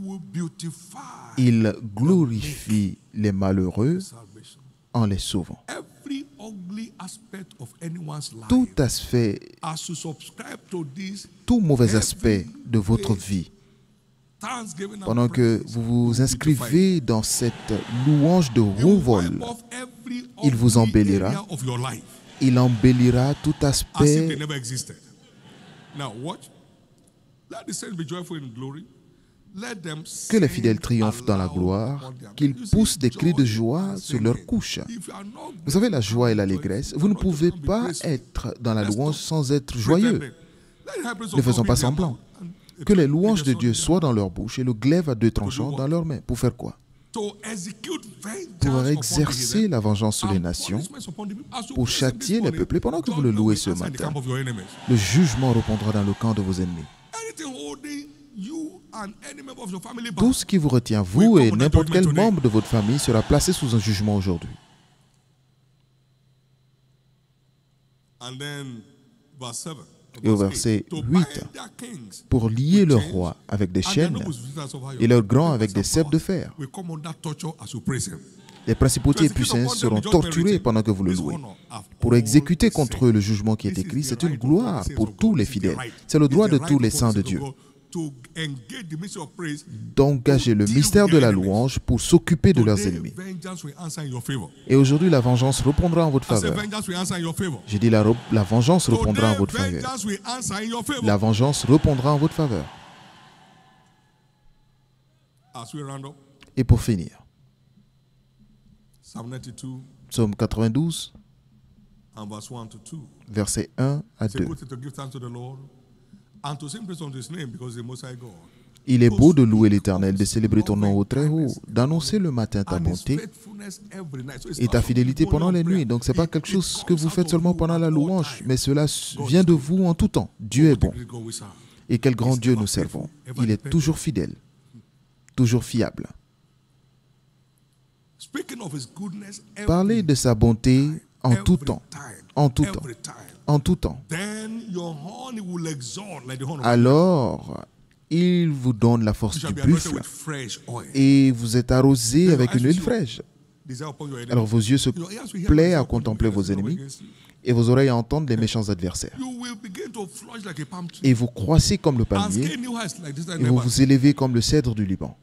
Il glorifie les malheureux en les sauvant. Tout aspect, tout mauvais aspect de votre vie, pendant que vous vous inscrivez dans cette louange de haut vol, il vous embellira. Il embellira tout aspect. Que les fidèles triomphent dans la gloire, qu'ils poussent des cris de joie sur leur couche. Vous savez, la joie et l'allégresse, vous ne pouvez pas être dans la louange sans être joyeux. Ne faisons pas semblant. Que les louanges de Dieu soient dans leur bouche et le glaive à 2 tranchants dans leurs mains. Pour faire quoi? Pour exercer la vengeance sur les nations, pour châtier les peuples. Et pendant que vous le louez ce matin, le jugement répondra dans le camp de vos ennemis. Tout ce qui vous retient, vous et n'importe quel membre de votre famille, sera placé sous un jugement aujourd'hui. Et au verset 8, pour lier leurs rois avec des chaînes et leurs grands avec des ceps de fer. Les principautés et puissances seront torturés pendant que vous le louez. Pour exécuter contre eux le jugement qui est écrit, c'est une gloire pour tous les fidèles. C'est le droit de tous les saints de Dieu d'engager le mystère de la louange pour s'occuper de leurs ennemis. Et aujourd'hui, la vengeance répondra en votre faveur. J'ai dit la vengeance répondra en votre faveur. La vengeance répondra en votre faveur. Et pour finir, Psaume 92, versets 1 à 2. Il est beau de louer l'Éternel, de célébrer ton nom au très haut, d'annoncer le matin ta bonté et ta fidélité pendant les nuits. Donc ce n'est pas quelque chose que vous faites seulement pendant la louange, mais cela vient de vous en tout temps. Dieu est bon. Et quel grand Dieu nous servons. Il est toujours fidèle, toujours fiable. Parlez de sa bonté en tout temps, en tout temps, en tout temps. Alors, il vous donne la force du buffle et vous êtes arrosé avec une huile fraîche. Alors vos yeux se plaisent à contempler vos ennemis et vos oreilles à entendre les méchants adversaires. Et vous croissez comme le palmier et vous vous élevez comme le cèdre du Liban.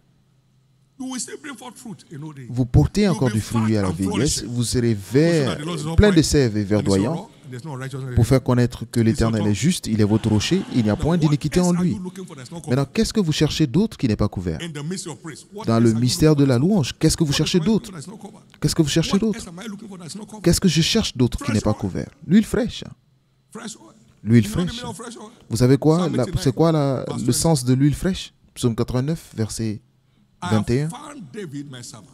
Vous portez encore du fruit à la vieillesse, vous serez vert, plein de sève et verdoyant, pour faire connaître que l'Éternel est juste, il est votre rocher, il n'y a point d'iniquité en lui. Maintenant, qu'est-ce que vous cherchez d'autre qui n'est pas couvert? Dans le mystère de la louange, qu'est-ce que vous cherchez d'autre? Qu'est-ce que vous cherchez d'autre? Qu'est-ce que je cherche d'autre qui n'est pas couvert? L'huile fraîche. L'huile fraîche. Vous savez quoi? C'est quoi le sens de l'huile fraîche? Psaume 89, verset 21.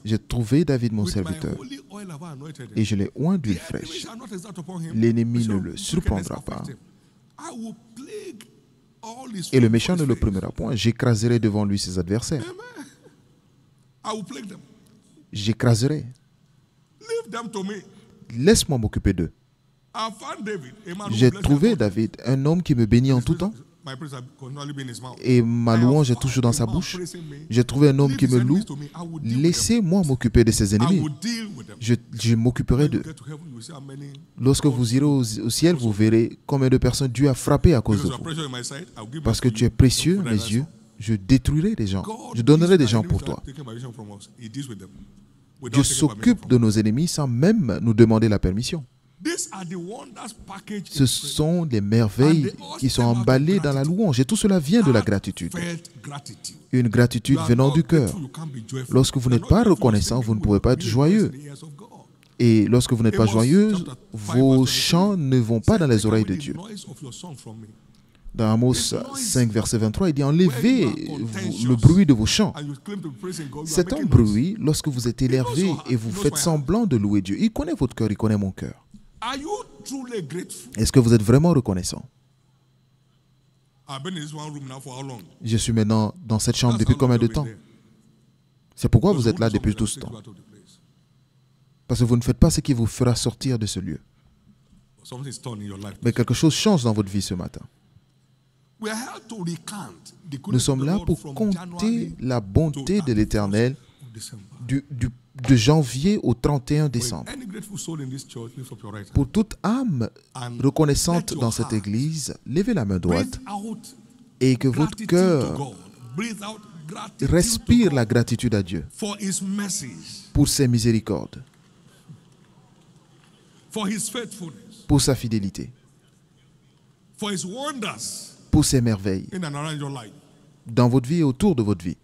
J'ai trouvé David mon serviteur et je l'ai oint d'huile fraîche. L'ennemi ne le surprendra pas et le méchant ne le primera point. J'écraserai devant lui ses adversaires. J'écraserai. Laisse-moi m'occuper d'eux. J'ai trouvé David, un homme qui me bénit en tout temps. Et ma louange est toujours dans sa bouche. J'ai trouvé un homme qui me loue. Laissez-moi m'occuper de ses ennemis. Je m'occuperai d'eux. Lorsque vous irez au ciel, vous verrez combien de personnes Dieu a frappé à cause de vous. Parce que tu es précieux à mes yeux, je détruirai des gens. Je donnerai des gens pour toi. Dieu s'occupe de nos ennemis sans même nous demander la permission. Ce sont des merveilles qui sont emballées dans la louange et tout cela vient de la gratitude. Une gratitude venant du cœur. Lorsque vous n'êtes pas reconnaissant, vous ne pouvez pas être joyeux. Et lorsque vous n'êtes pas joyeux, vos chants ne vont pas dans les oreilles de Dieu. Dans Amos 5, verset 23, il dit « Enlevez le bruit de vos chants ». C'est un bruit lorsque vous êtes énervé et vous faites semblant de louer Dieu. Il connaît votre cœur, il connaît mon cœur. Est-ce que vous êtes vraiment reconnaissant? Je suis maintenant dans cette chambre depuis combien de temps? C'est pourquoi vous êtes là depuis tout ce temps. Parce que vous ne faites pas ce qui vous fera sortir de ce lieu. Mais quelque chose change dans votre vie ce matin. Nous sommes là pour compter la bonté de l'Éternel de janvier au 31 décembre. Pour toute âme reconnaissante dans cette église, levez la main droite et que votre cœur respire la gratitude à Dieu pour ses miséricordes, pour sa fidélité, pour ses merveilles dans votre vie et autour de votre vie.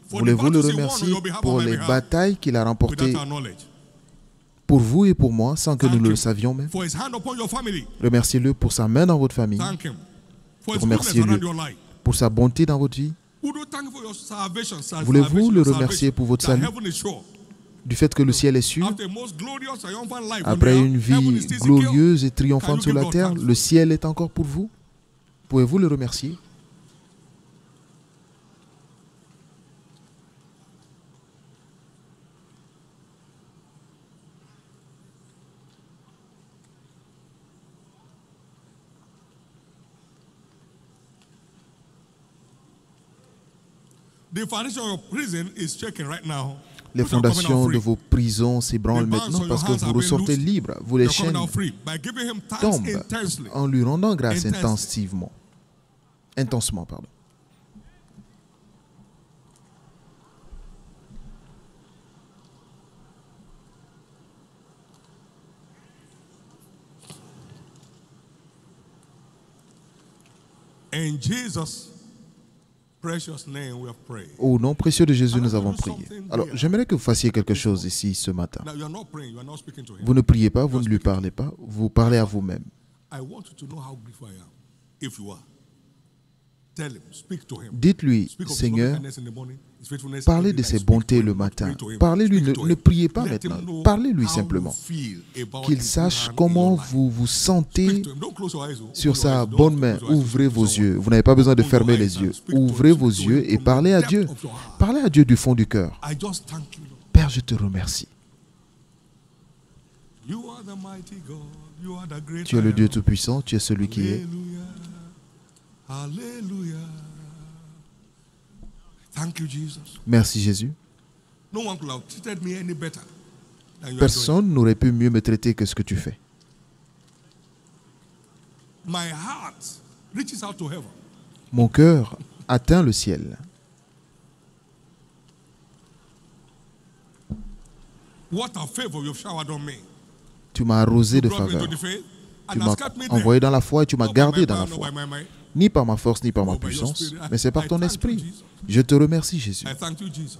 Voulez-vous le remercier pour les batailles qu'il a remportées pour vous et pour moi sans que nous le savions même? Remerciez-le pour sa main dans votre famille. Remerciez-le pour sa bonté dans votre vie. Voulez-vous le remercier pour votre salut? Du fait que le ciel est sûr. Après une vie glorieuse et triomphante sur la terre, le ciel est encore pour vous. Pouvez-vous le remercier? Les fondations de vos prisons s'ébranlent maintenant parce que vous ressortez libre. Vous les chaînes tombent en lui rendant grâce intensement. Pardon. In Jesus' precious name we have prayed. Au nom précieux de Jésus, nous avons prié. Alors, j'aimerais que vous fassiez quelque chose ici ce matin. Now, you are not praying, you are not speaking to him. Vous ne priez pas, vous ne lui parlez pas, vous parlez à vous-même. I want you to know how grateful I am. If you are, tell him, speak to him. Dites-lui, Speak of his Seigneur, kindness in the morning, his faithfulness parlez in the de night. ses Speak bontés to him, le not matin. pray to him. Parlez-lui, Speak to ne him. priez pas Let him maintenant. know Parlez-lui how simplement. you feel about Qu'il his sache hand in comment your life. vous vous sentez Speak to him. Don't close your eyes, oh. sur Open your sa eyes. Don't bonne close main. your eyes. Ouvrez vos Someone. yeux. Vous n'avez pas besoin de Open your fermer eyes les and yeux. speak to him. Ouvrez vos Speak to yeux him et from parlez the à depth Dieu. of your heart. Parlez à Dieu du fond du cœur. I just thank you, Lord. Père, je te remercie. You are the mighty God. You are the great Tu es le I Dieu am. Tout-Puissant, tu es celui qui est. Hallelujah. Hallelujah. Thank you, Jesus. Merci Jésus. No one could have treated me any better than you are doing. Personne n'aurait pu mieux me traiter que ce que tu fais. My heart reaches out to heaven. Mon cœur atteint le ciel. What a favor you've showered on me. Tu m'as arrosé de Brought me faveur. into the faith Tu and m'as has kept me there. envoyé dans la foi et tu m'as Not by gardé my dans la power, foi. not by my might. Ni par ma force, ni par ma Oh, by your puissance, spirit. mais c'est par I ton thank you, esprit. Jesus. Je te remercie Jésus. I thank you, Jesus.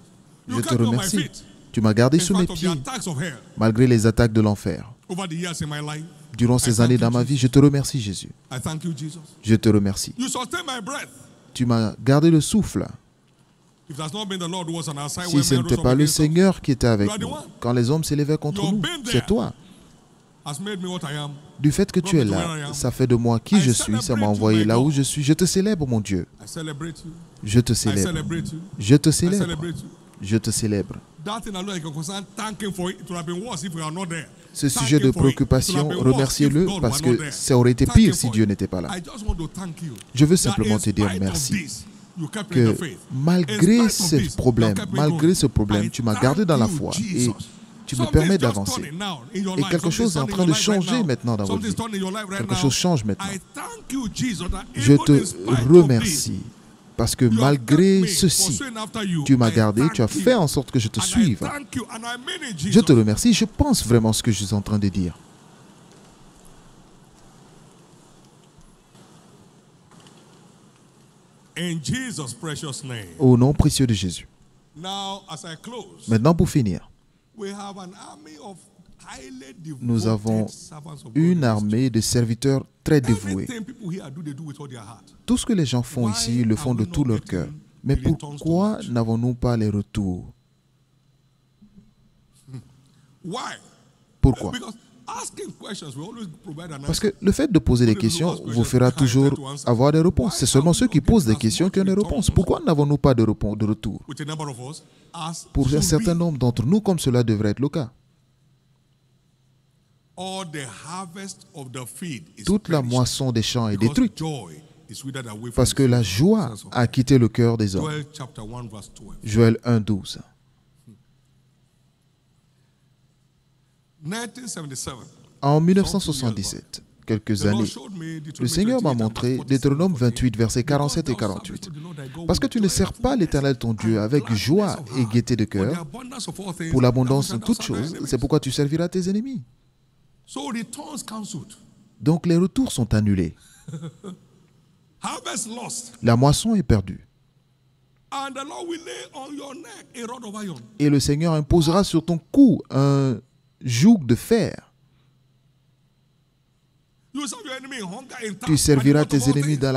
You Je te kept me on my remercie. feet. Tu m'as gardé In sous mes spite of the pieds, attacks of hell malgré les attaques de l'enfer. over the years in my life. Durant I ces thank années you, dans ma Jesus. vie, je te remercie Jésus. I thank you, Jesus. Je te remercie. You sustain my breath. Tu m'as gardé le souffle. If it has not been the Lord who was on our side, Si when ce men n'était rose pas up le against us, Seigneur qui était avec You are the nous, one. quand les hommes s'élevaient contre You've nous, been there. c'est toi. has made me what I am. Du fait que tu es là, ça fait de moi qui je suis, ça m'a envoyé là où je suis. Je te célèbre, mon Dieu. I celebrate you. Je te I célèbre. celebrate you. Je te I célèbre. celebrate you. Je te célèbre. That thing alone, I can concern thanking for it. It would have been worse if we are not there. Ce sujet de préoccupation, remerciez-le parce que ça aurait été pire si Dieu n'était pas là. I just want to thank you. Je veux simplement te dire merci. Que malgré ce problème, tu m'as gardé dans la foi et tu me permets d'avancer. Et quelque chose est en train de changer maintenant dans votre vie. Quelque chose change maintenant. Je te remercie parce que malgré ceci, tu m'as gardé, tu as fait en sorte que je te suive. Je te remercie, je pense vraiment ce que je suis en train de dire. Au nom précieux de Jésus. Maintenant, pour finir, nous avons une armée de serviteurs très dévoués. Tout ce que les gens font ici, ils le font de tout leur cœur. Mais pourquoi n'avons-nous pas les retours? Pourquoi? Parce que le fait de poser des questions vous fera toujours avoir des réponses. C'est seulement ceux qui posent des questions qui ont des réponses. Pourquoi n'avons-nous pas de retour? Pour un certain nombre d'entre nous, comme cela devrait être le cas. Toute la moisson des champs est détruite parce que la joie a quitté le cœur des hommes. Joël 1, 12. En 1977, quelques années, le Seigneur m'a montré Deutéronome 28, versets 47 et 48. Parce que tu ne sers pas l'Éternel ton Dieu avec joie et gaieté de cœur, pour l'abondance de toutes choses, c'est pourquoi tu serviras tes ennemis. Donc les retours sont annulés. La moisson est perdue. Et le Seigneur imposera sur ton cou un joug de fer. Tu serviras tes ennemis dans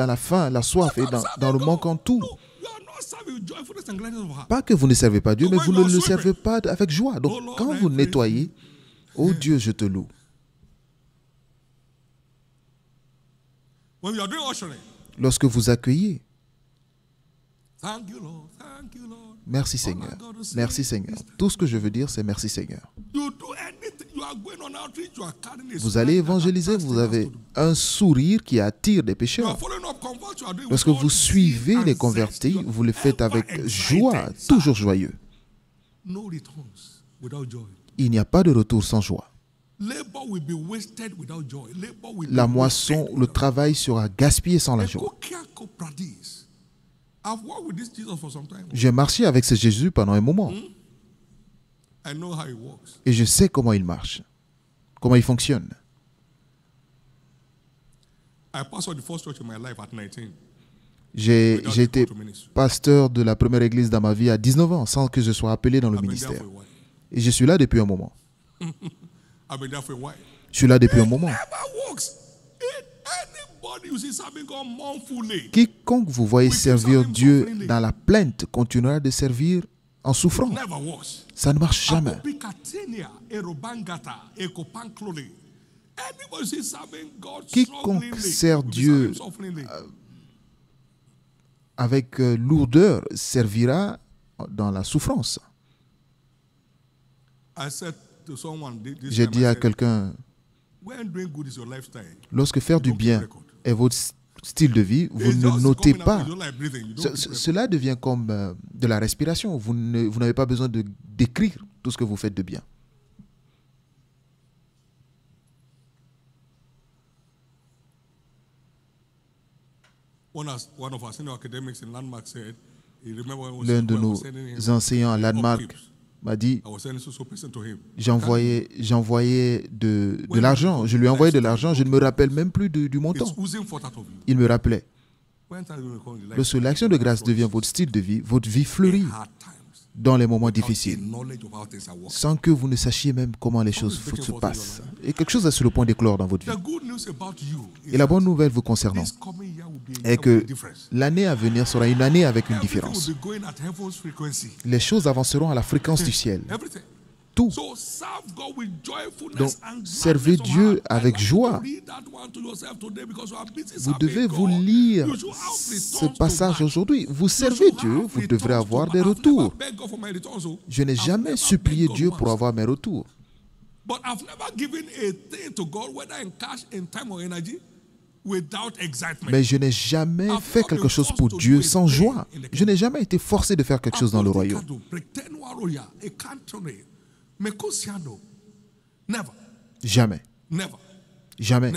la faim, la soif et dans le manque en tout. Pas que vous ne servez pas Dieu, mais vous ne le servez pas avec joie. Donc quand vous nettoyez, oh Dieu, je te loue. Lorsque vous accueillez, merci Seigneur. Merci Seigneur. Tout ce que je veux dire, c'est merci Seigneur. Vous allez évangéliser, vous avez un sourire qui attire des pécheurs. Lorsque vous suivez les convertis, vous le faites avec joie, toujours joyeux. Il n'y a pas de retour sans joie. La moisson, le travail sera gaspillé sans la joie. J'ai marché avec ce Jésus pendant un moment. Et je sais comment il marche, comment il fonctionne. J'ai été pasteur de la première église dans ma vie à 19 ans, sans que je sois appelé dans le ministère. Et je suis là depuis un moment. Je suis là depuis un moment. Quiconque vous voyez servir Dieu dans la plainte continuera de servir en souffrant. Ça ne marche jamais. Quiconque sert Dieu avec lourdeur servira dans la souffrance. J'ai dit à quelqu'un, lorsque faire du bien est votre style de vie, vous ne notez pas. Cela devient comme de la respiration. Vous n'avez pas besoin de décrire tout ce que vous faites de bien. L'un de nos enseignants à Landmark m'a dit, j'envoyais de l'argent. Je lui ai envoyé de l'argent. Je ne me rappelle même plus du montant. Il me rappelait. Lorsque l'action de grâce devient votre style de vie, votre vie fleurit dans les moments difficiles, sans que vous ne sachiez même comment les choses se passent. Et quelque chose est sur le point d'éclore dans votre vie. Et la bonne nouvelle vous concernant est que l'année à venir sera une année avec une différence. Les choses avanceront à la fréquence du ciel. Tout. Donc, servez Dieu avec joie. Vous devez vous lire ce passage aujourd'hui. Vous servez Dieu, vous devrez avoir des retours. Je n'ai jamais supplié Dieu pour avoir mes retours. Mais je n'ai jamais fait quelque chose pour Dieu sans joie. Je n'ai jamais été forcé de faire quelque chose dans le royaume. Jamais. Jamais.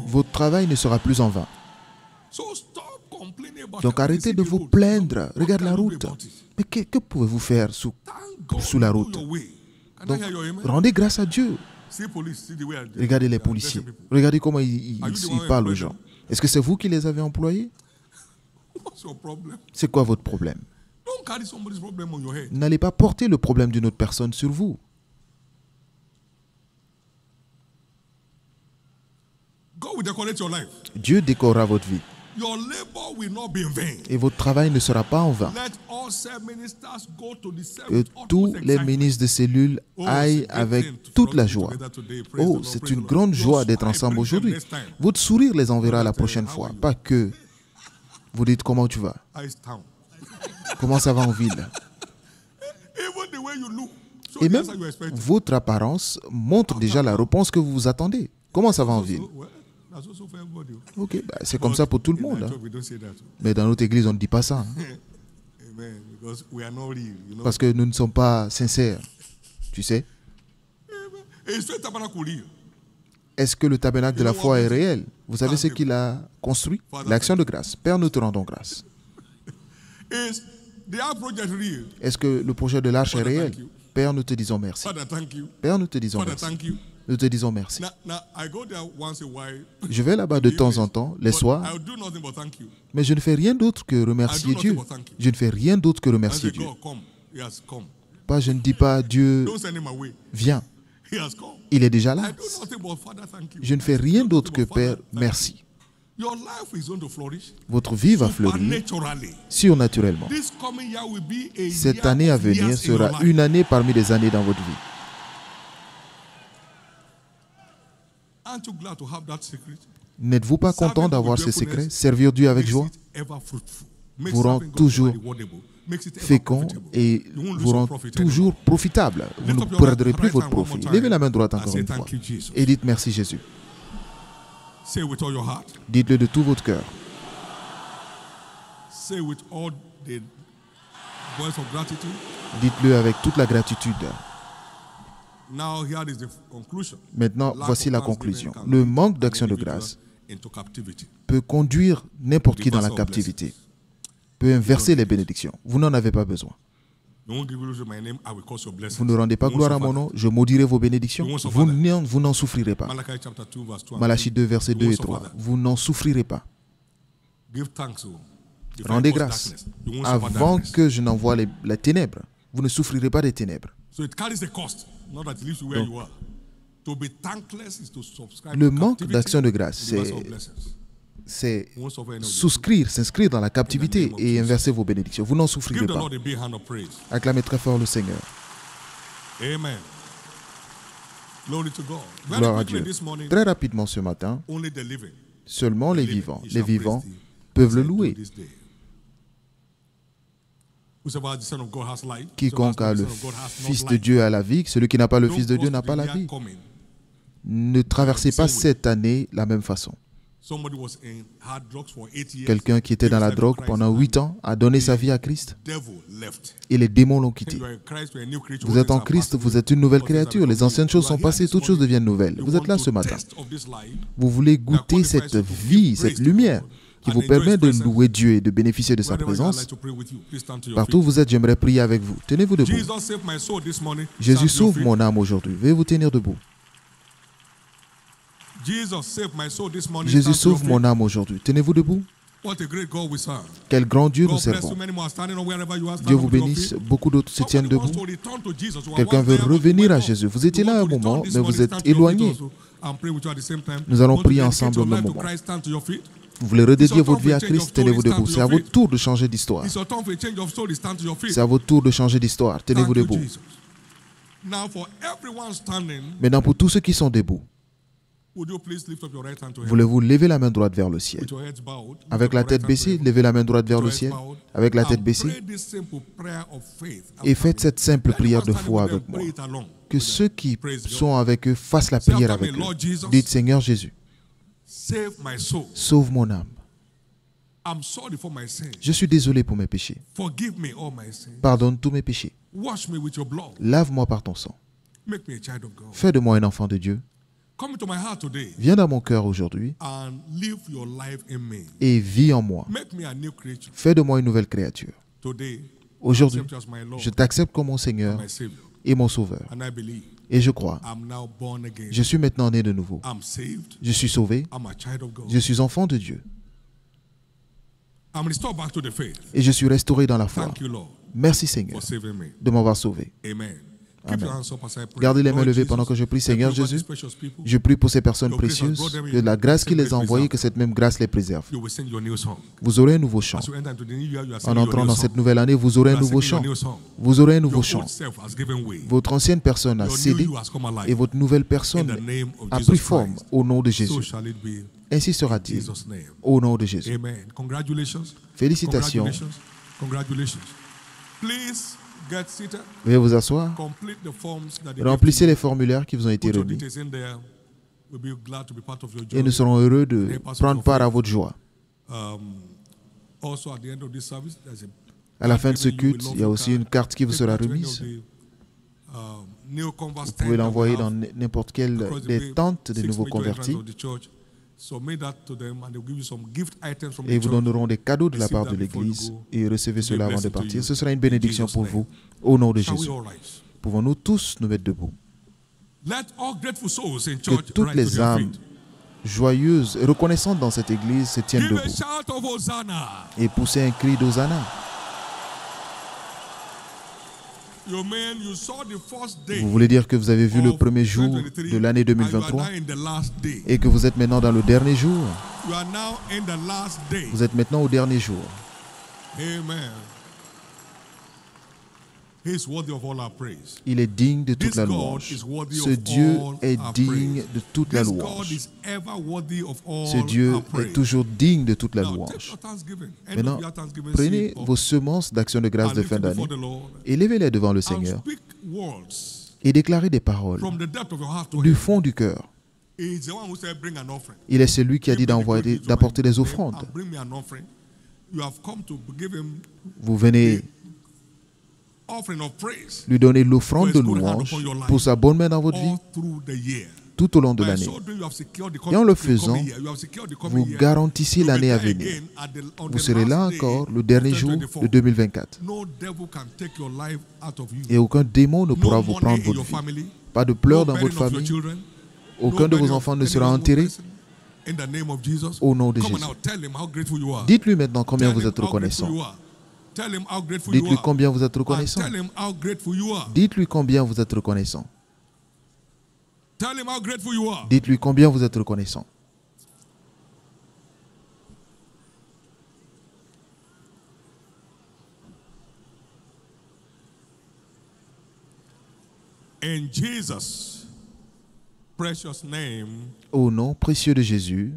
Votre travail ne sera plus en vain. Donc arrêtez de vous plaindre. Regarde la route. Mais que pouvez-vous faire sous la route? Donc rendez grâce à Dieu. Regardez les policiers. Regardez comment ils parlent aux gens. Est-ce que c'est vous qui les avez employés? C'est quoi votre problème? N'allez pas porter le problème d'une autre personne sur vous. Dieu décorera votre vie. Et votre travail ne sera pas en vain. Que tous les ministres de cellules aillent avec toute la joie. Oh, c'est une grande joie d'être ensemble aujourd'hui. Votre sourire les enverra la prochaine fois. Pas que vous dites comment tu vas. Comment ça va en ville? Et même votre apparence montre déjà la réponse que vous vous attendez. Comment ça va en ville? Ok, c'est comme ça pour tout le monde. Mais dans notre église, on ne dit pas ça. Parce que nous ne sommes pas sincères. Tu sais? Est-ce que le tabernacle de la foi est réel? Vous savez ce qu'il a construit? L'action de grâce. Père, nous te rendons grâce. Est-ce que le projet de l'arche est réel? Père, nous te disons merci. Père, nous te disons merci. Nous te disons merci. Je vais là-bas de temps en temps, les soirs, mais je ne fais rien d'autre que remercier Dieu. Je ne fais rien d'autre que remercier Dieu. Pas, je ne dis pas Dieu, viens. Il est déjà là. Je ne fais rien d'autre que Père, merci. Votre vie va fleurir surnaturellement. Cette année à venir sera une année parmi les années dans votre vie. N'êtes-vous pas content d'avoir ce secret? Servir Dieu avec joie vous rend toujours fécond et vous rend toujours profitable. Vous ne perdrez plus votre profit. Levez la main droite encore une fois et dites merci Jésus. Dites-le de tout votre cœur. voice of gratitude. Dites-le avec toute la gratitude. Now, here is the conclusion. Maintenant, voici la conclusion. Le manque d'action de grâce Into captivity. peut conduire n'importe qui dans la captivité, peut inverser les bénédictions. Vous n'en avez pas besoin. Don't give glory to my name, I will cause your blessings. Vous ne rendez pas You won't gloire à suffer mon nom, je maudirai vos bénédictions. You won't suffer Vous n'en souffrirez pas. Malachi chapter 2, verse 2. Malachie 2, versets You 2 won't et suffer 3. that. Vous n'en souffrirez pas. Give thanks, oh. If I Rendez cause grâce. darkness, you won't suffer Avant darkness. que je n'envoie les ténèbres, vous ne souffrirez pas des ténèbres. So it carries a cost, not that it leaves you where you are. To be thankless is to subscribe Le to manque captivity d'action de grâce, and reversal of blessings. c'est You won't suffer any of this. souscrire, s'inscrire dans la captivité et inverser vos bénédictions. Vous n'en souffrirez Give the pas. Lord a big hand of praise. Acclamez très fort le Seigneur. Amen. Glory to God. Very Gloire à quickly Dieu. this morning, Très rapidement ce matin, only the living. seulement les living, vivants. he Les shall vivants praise thee, peuvent le said to louer. this day. Whosoever has the Son of God has life. Quiconque a Whosoever le has the Son of God has not Fils de life. Dieu a la vie, celui qui n'a pas le Don't Fils de go Dieu to n'a the pas la year vie. coming. Ne traversez pas cette année la même façon. Somebody was in hard drugs for 8 years. Quelqu'un qui était dans la Gave his life to drogue Christ pendant and 8 ans a donné sa vie à Christ devil left. et les démons l'ont quitté. You are in Christ, you are a new creature. Vous êtes en All things are Christ, passed vous away. êtes une nouvelle All things are créature. Les become anciennes new. choses You sont are here passées, this toutes choses morning. deviennent nouvelles. You Vous êtes want là to ce matin. test of this life. Vous voulez goûter cette vie, cette lumière qui vous permet de louer Dieu et de bénéficier de sa Wherever you are, I'd présence. like to pray with you. Please stand to your Partout où feet. vous êtes, j'aimerais prier avec vous. Tenez-vous debout. Jesus save my soul this morning. Jésus Stand to your sauve feet. mon âme aujourd'hui. Veuillez vous tenir debout. Jesus save my soul this morning. Jésus Stand to your sauve mon feet. âme aujourd'hui. Tenez-vous debout. What a great God we serve. Quel grand Dieu nous God bless servons. you. Many more are standing on wherever you are. Stand Dieu up vous to your bénisse. feet. Beaucoup d'autres se tiennent Somebody debout. wants to return to Jesus. You are Quelqu'un once veut there, but revenir you à went Jésus. off. Vous étiez You là want à un to return moment, this mais vous morning, êtes stand to your feet éloigné. also. I'm praying with you at the same time. Nous allons Want to prier dedicate ensemble your un même life to moment. Christ, stand to your feet. Vous voulez redédier It's your votre time vie for à a change Christ, of tenez-vous story, debout. stand to C'est à your votre feet. tour de changer d'histoire. It's your time for a change of story. Stand to your feet. C'est à votre tour de changer d'histoire. Tenez-vous Thank you, debout. Jesus. Now, for everyone standing, Maintenant, pour tous ceux qui sont debout, would you please lift up your right hand to heaven? voulez-vous lever la main droite vers le ciel? With your heads bowed. lift Avec up la your right tête hand to baissée, heaven. levez la main droite vers With le your ciel. heads bowed. Avec la tête And baissée. pray this simple prayer of faith Et after faites me. cette simple Let prière anyone de standing foi with them avec moi. pray it along Que with them. ceux qui Praise God. sont avec eux fassent la Say prière after me, avec eux. Lord Jesus, Dites, Seigneur Jésus, save my soul. sauve mon âme. I'm sorry for my sins. Je suis désolé pour mes péchés. Forgive me all my sins. Pardonne tous mes péchés. Wash me with your blood. Lave-moi par ton sang. Make me a child of God. Fais de moi un enfant de Dieu. Come into my heart today Viens dans mon cœur aujourd'hui and live your life in me. et vis en moi. Make me a new creature. Fais de moi une nouvelle créature. Today, Aujourd'hui, accept you as my Lord je t'accepte comme mon Seigneur and my Savior. et mon Sauveur. And I believe Et je crois, I'm now born again. je suis maintenant né de nouveau. I'm saved. Je suis sauvé. I'm a child of God. Je suis enfant de Dieu. I'm restored back to the faith. Et je suis restauré dans la foi. Thank you, Lord, Merci Seigneur for saving me. de m'avoir sauvé. Amen. Keep Amen. your hands up as I pray. Gardez les mains Lord levées Jesus, pendant que je prie. I Seigneur pray for Jésus, these precious people. je prie pour ces personnes Your grace has précieuses, brought them que la grâce qui in. les a envoyées, que cette même grâce les préserve. You will sing your new song. Vous aurez un nouveau chant. As you enter into the new year, you are En singing your entrant new dans song. cette nouvelle année, vous aurez You un are nouveau singing your chant. new song. Vous aurez un nouveau Your chant. old self has given way. Votre ancienne personne a Your new cédé you has come alive. et votre nouvelle In personne the name of a Jesus pris forme Christ. au nom de So Jésus. shall it be. Ainsi In sera-t-il Jesus' name. au nom de Jésus. Amen. Congratulations. Félicitations. Congratulations. Congratulations. Please get seated. Veuillez vous asseoir. Complete the forms that they Remplissez gave les to formulaires qui vous ont you. été Put your remis details in there. We'll be glad to be part of your et nous journey. serons heureux de prendre part à votre joie. Also, at the end of this service, there's a À la fin de ce card given you culte, with il y a love aussi card. une carte qui vous Take sera that to any remise. of the, newcomers Vous tent pouvez that we l'envoyer have dans n'importe quelle across the des way, tentes des 6 nouveaux major entrances convertis of the church. Submit that to them and they'll give you some gift items from et the vous church. donneront des cadeaux de la Receive part that de before you l'Église go. et recevez Be a cela avant de blessing to partir. you. Ce sera une In bénédiction Jesus' pour name. vous au nom de Shall we Jésus. all rise? Pouvons-nous tous nous mettre debout? Let all grateful souls in Que church toutes rise to les their âmes feet. joyeuses et reconnaissantes dans cette Église se tiennent Give a debout shout of Hosanna. et poussez un cri d'Hosanna. You mean you saw the first day Vous voulez dire que vous avez vu le of premier jour 2023 de l'année and you are 2023 now in the last day. et que vous êtes maintenant dans le dernier jour. You are now in the last day. Vous êtes maintenant au dernier jour. Amen. He is worthy of all our praise. Il est digne de toute This la God louange. is worthy Ce of Dieu all est our digne praise. de toute la This God louange. is ever worthy of all Ce Dieu our praise. est toujours digne de toute la Now, take louange. your thanksgiving. End Maintenant, of your thanksgiving prenez seed vos semences d'action de grâce and de lift fin it d'année before the Lord et levez-les devant le and Seigneur speak words et déclarez des paroles from the depth of your heart to du Him. fond du cœur. He is the one who said, "Bring an offering." Il est celui qui a dit Give me the d'envoyer, good d'apporter news des of my name offrandes. and bring me an offering. You have come to give Him Vous venez Lui donner l'offrande de louange pour sa bonne main dans votre vie tout au long de l'année. Et en le faisant, vous garantissez l'année à venir. Vous serez là encore le dernier jour de 2024. Et aucun démon ne pourra vous prendre votre vie. Pas de pleurs dans votre famille. Aucun de vos enfants ne sera enterré. Au nom de Jésus. Dites-lui maintenant combien vous êtes reconnaissant. Dites-lui combien vous êtes reconnaissant. Dites-lui combien vous êtes reconnaissant. Dites-lui combien vous êtes reconnaissant. In Jesus' precious name, au nom précieux de Jésus,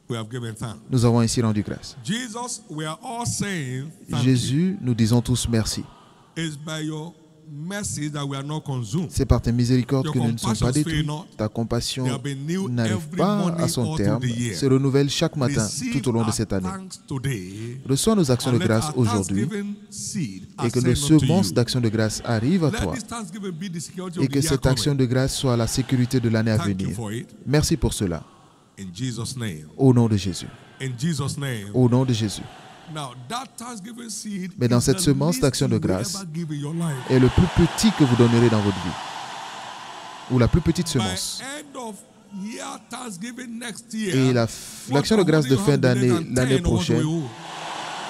we have given thanks. Nous avons ainsi rendu grâce. Jesus, we are all saying, Jésus, nous disons tous merci. It's by your mercy that we are not consumed. C'est par tes miséricordes que nous ne sommes pas détruits. Ta compassion n'arrive pas à son terme, se renouvelle chaque matin tout au long de cette année. Reçois nos actions de grâce aujourd'hui et que nos semences d'actions de grâce arrivent à toi et que cette action de grâce soit la sécurité de l'année à venir. Merci pour cela. Au nom de Jésus. Au nom de Jésus. Mais dans cette semence d'action de grâce est le plus petit que vous donnerez dans votre vie. Ou la plus petite semence. Et l'action de grâce de fin d'année, l'année prochaine,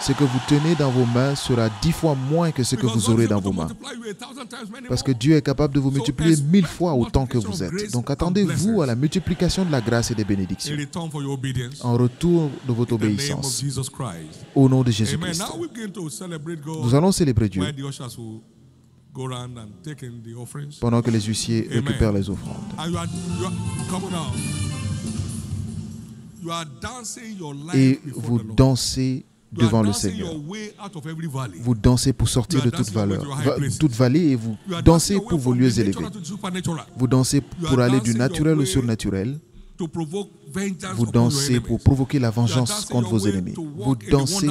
ce que vous tenez dans vos mains sera 10 fois moins que ce que vous aurez dans vos mains. Parce que Dieu est capable de vous multiplier 1000 fois autant que vous êtes. Donc attendez-vous à la multiplication de la grâce et des bénédictions en retour de votre obéissance. Au nom de Jésus-Christ. Nous allons célébrer Dieu pendant que les huissiers récupèrent les offrandes. Et vous dansez devant le Seigneur. Vous dansez pour sortir de toute vallée et vous dansez pour vos lieux élevés. Vous dansez pour aller du naturel au surnaturel. Vous dansez pour provoquer la vengeance contre vos ennemis. Vous dansez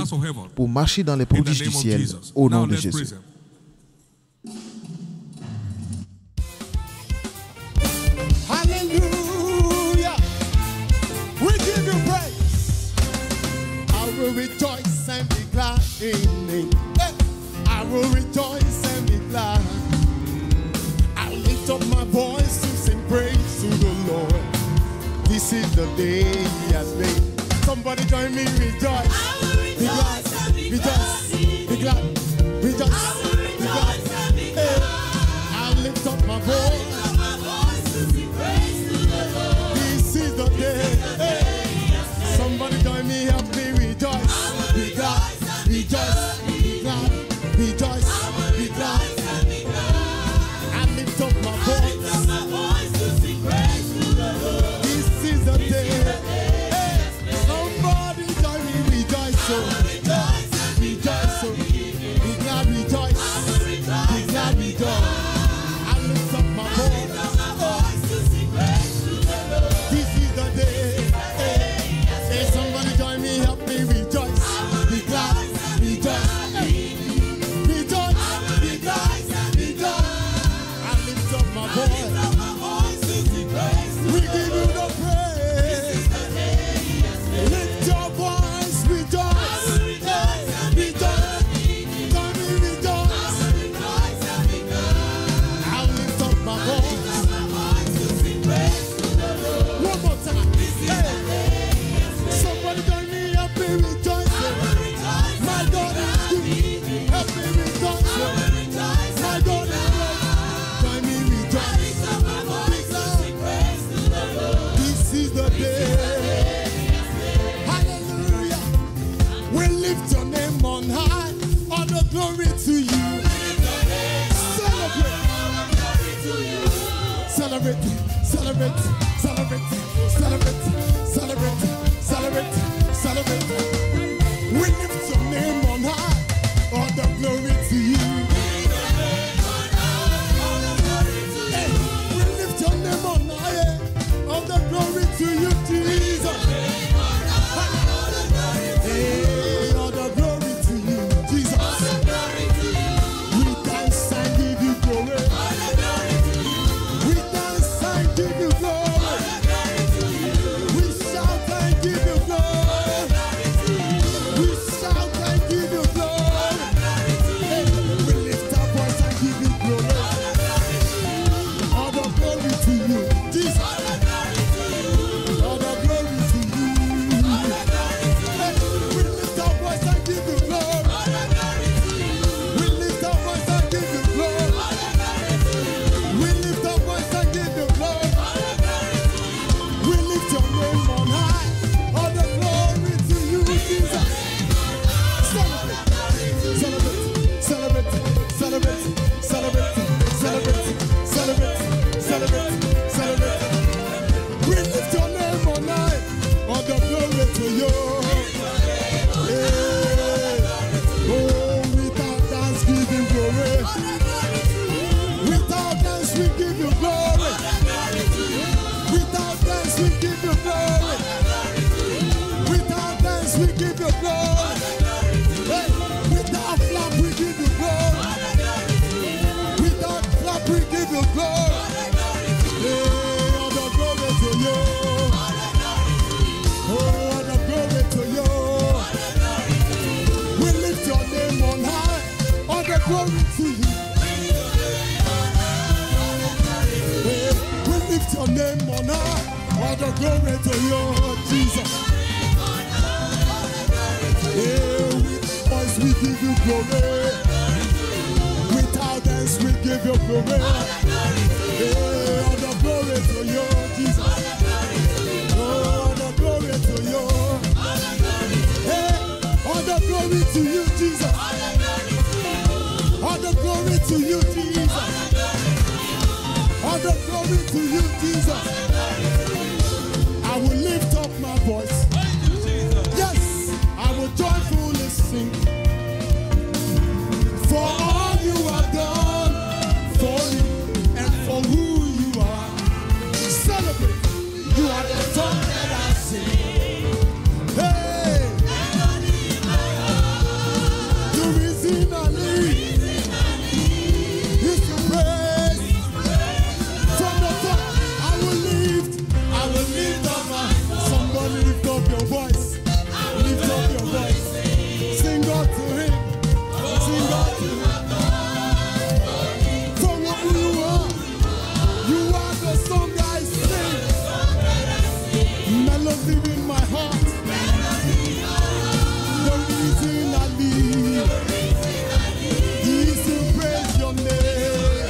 pour marcher dans les prodiges du ciel au nom de Jésus. I will rejoice and be glad in it. I will rejoice and be glad. I lift up my voice to sing praise to the Lord. This is the day He has made. Somebody join me, rejoice. I will rejoice and be glad. Be glad. Rejoice. Be glad. I lift up my voice to sing praise to the Lord. This is the day. Somebody join me, help me rejoice. Be glad, rejoice, be glad, rejoice, be glad. I lift up my voice to sing praise to the Lord. This is the day. Somebody join me, rejoice, so rejoice, so. All the glory to you, Jesus. Yeah, with voice we give you glory. With our dance we give you glory. Yeah, all the glory to you, Jesus. Oh, all the glory to you. Hey, all the glory to you, Jesus. All the glory to you, Jesus. All the glory to you, Jesus. I will lift up my voice. Yes, I will joyfully sing. For all you have done for me and for who you are. Celebrate. You are the song that I sing. Hey, the reason I live is to praise. From the top, I will lift up my. Somebody lift up your voice. Lift up your voice. Sing God to Him. Sing God to Him. For what you are the song I sing. Melody in my heart. The reason I live is to praise your name.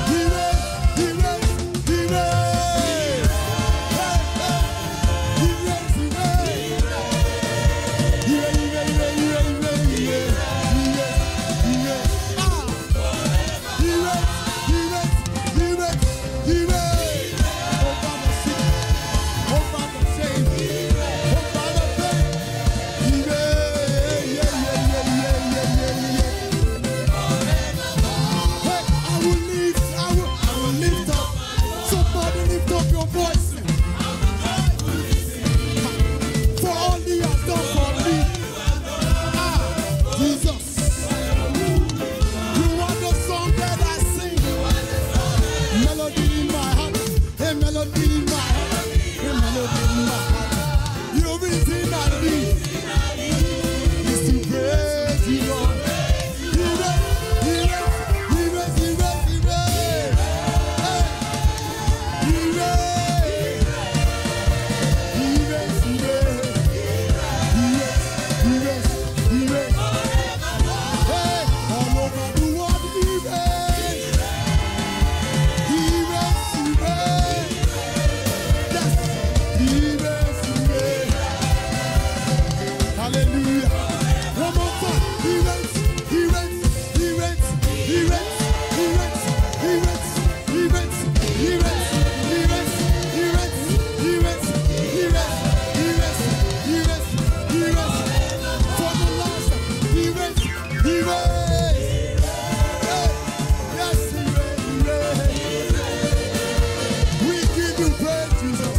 He reigns. He reigns. He reigns. Hey, hey. He reigns. He reigns. He reigns. He reigns. He reigns. He reigns. He reigns. Ah. He reigns. He reigns. He reigns. He reigns. Over the sick. Over the shame. Over the pain. He reigns. Yeah, yeah, yeah, yeah, yeah, yeah, yeah. Hey, I will lift up. Somebody lift up your voice. For all you have done for me. Ah, Jesus. You are the song that I sing. Melody in my heart. Hey, melody in my heart. Hey, melody in my heart. You reason I live is to praise you, Lord. He reigns. He reigns. He reigns. He reigns. He reigns. Hey. He reigns. He reigns. He reigns. He reigns. He reigns. Hey, all over the world He reigns. He reigns. He reigns. Yes. He reigns. He reigns. Hallelujah. One more time. He reigns. He reigns. He reigns. He reigns. He reigns. He reigns. He reigns. He reigns. He reigns. He reigns. He reigns. He reigns. He reigns. He reigns. He reigns. For the last time. He reigns. He reigns. Hey. Yes, He reigns. He reigns. We give you praise, Jesus.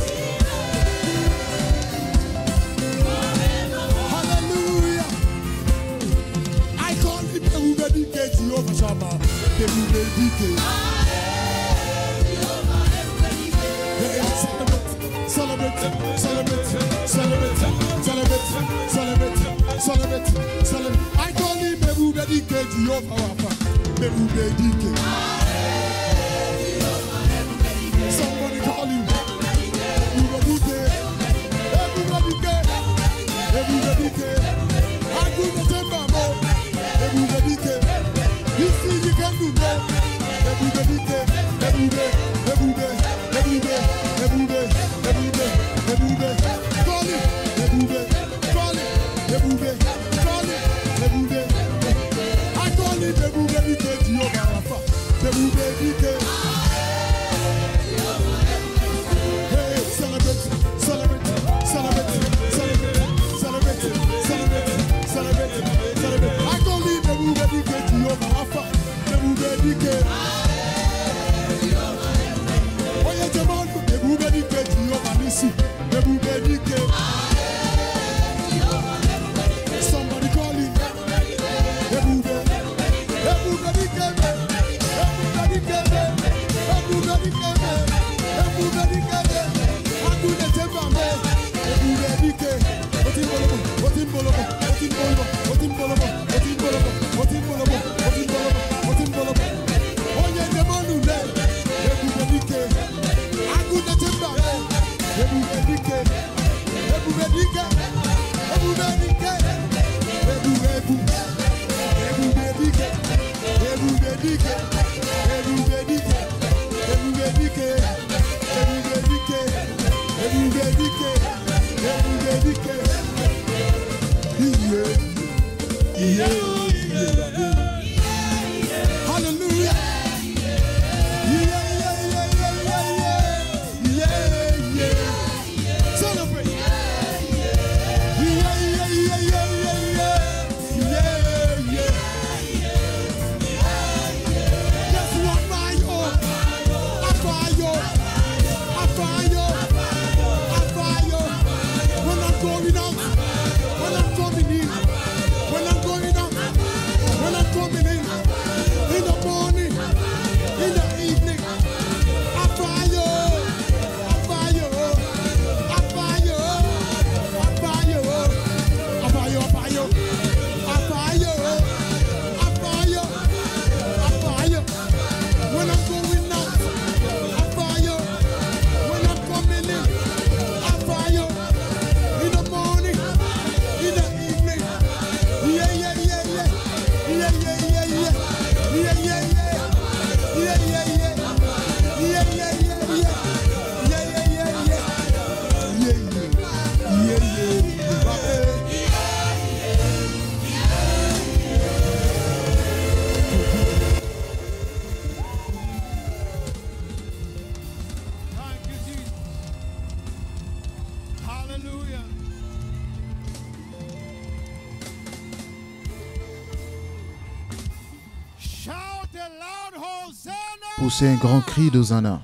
Hallelujah. I call Him Ebubedike Jehovah Shammah. Ebubedike. Hey, celebrate, celebrate, celebrate, celebrate, celebrate, celebrate, celebrate. I call Him Ebubedike Jehovah Rapha. Ebubedike. Somebody call Him Ebubedike. Ebubedike. Ebubedike. I do the same more. Ebubedike. You see you can do that. Ebubedike. Ebube. Ebube. Ebube. Ebube. Ebube. Ebube. Call Him. Ebube. Call Him. Ebube. Call Him. Ebube. I call Him Ebubedike Jehovah Rapha. Hallelujah. Shout a loud Hosanna. Poussez un grand cri d'Hosanna.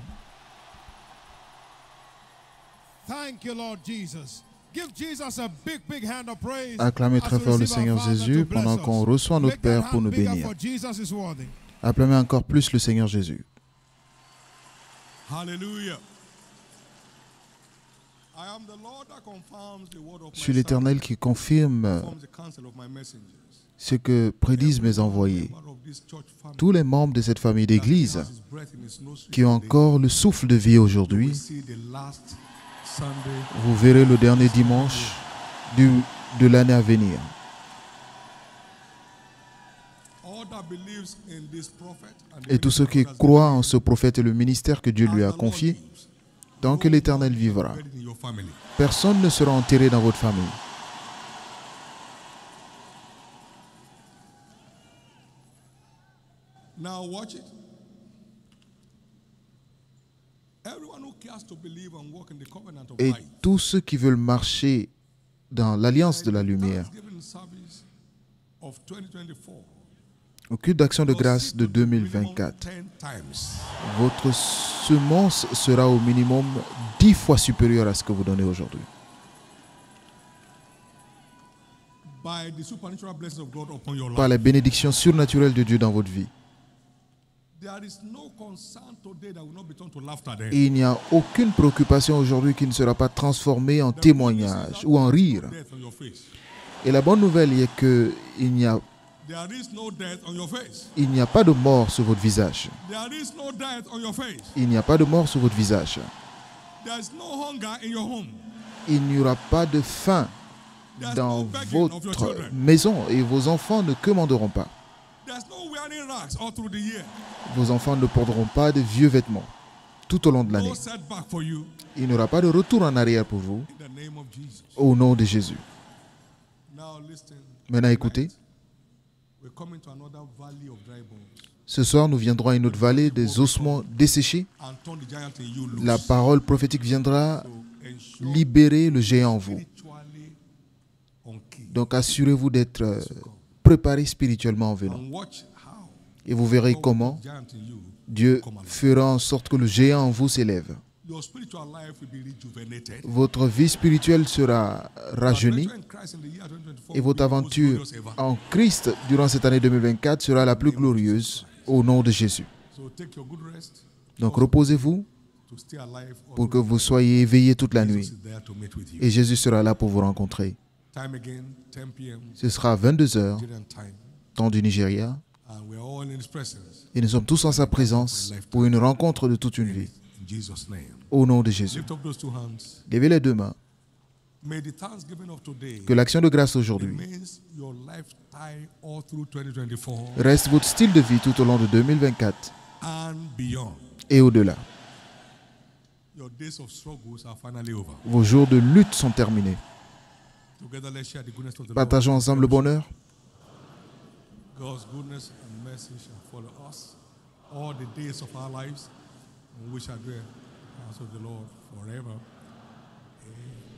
Thank you, Lord Jesus. Give Jesus a big, big hand of praise. Acclamez très fort le Seigneur Jésus pendant qu'on reçoit notre Père pour nous bénir. Acclamez encore plus le Seigneur Jésus. Hallelujah. Je suis l'Éternel qui confirme ce que prédisent mes envoyés. Tous les membres de cette famille d'Église qui ont encore le souffle de vie aujourd'hui, vous verrez le dernier dimanche de l'année à venir. Et tous ceux qui croient en ce prophète et le ministère que Dieu lui a confié, tant que l'Éternel vivra, personne ne sera enterré dans votre famille. Now watch it. Et tous ceux qui veulent marcher dans l'alliance de la lumière, au culte d'action de grâce de 2024, votre semence sera au minimum 10 fois supérieure à ce que vous donnez aujourd'hui. Par la bénédiction surnaturelle de Dieu dans votre vie. Et il n'y a aucune préoccupation aujourd'hui qui ne sera pas transformée en témoignage ou en rire. Et la bonne nouvelle est qu'il n'y a pas de mort sur votre visage. Il n'y a pas de mort sur votre visage. Il n'y aura pas de faim dans votre maison et vos enfants ne commanderont pas. Vos enfants ne porteront pas de vieux vêtements tout au long de l'année. Il n'y aura pas de retour en arrière pour vous au nom de Jésus. Maintenant écoutez. Ce soir, nous viendrons à une autre vallée des ossements desséchés. La parole prophétique viendra libérer le géant en vous. Donc assurez-vous d'être préparé spirituellement en venant. Et vous verrez comment Dieu fera en sorte que le géant en vous s'élève. Votre vie spirituelle sera rajeunie et votre aventure en Christ durant cette année 2024 sera la plus glorieuse au nom de Jésus. Donc reposez-vous pour que vous soyez éveillés toute la nuit et Jésus sera là pour vous rencontrer. Ce sera à 22h, temps du Nigeria, et nous sommes tous en sa présence pour une rencontre de toute une vie. Au nom de Jésus. Levez les deux mains. Que l'action de grâce aujourd'hui reste votre style de vie tout au long de 2024 et au-delà. Vos jours de lutte sont terminés. Partageons ensemble le bonheur. God's goodness and mercy shall follow us all the days of our lives, and we shall dwell in the house of the Lord forever. Amen.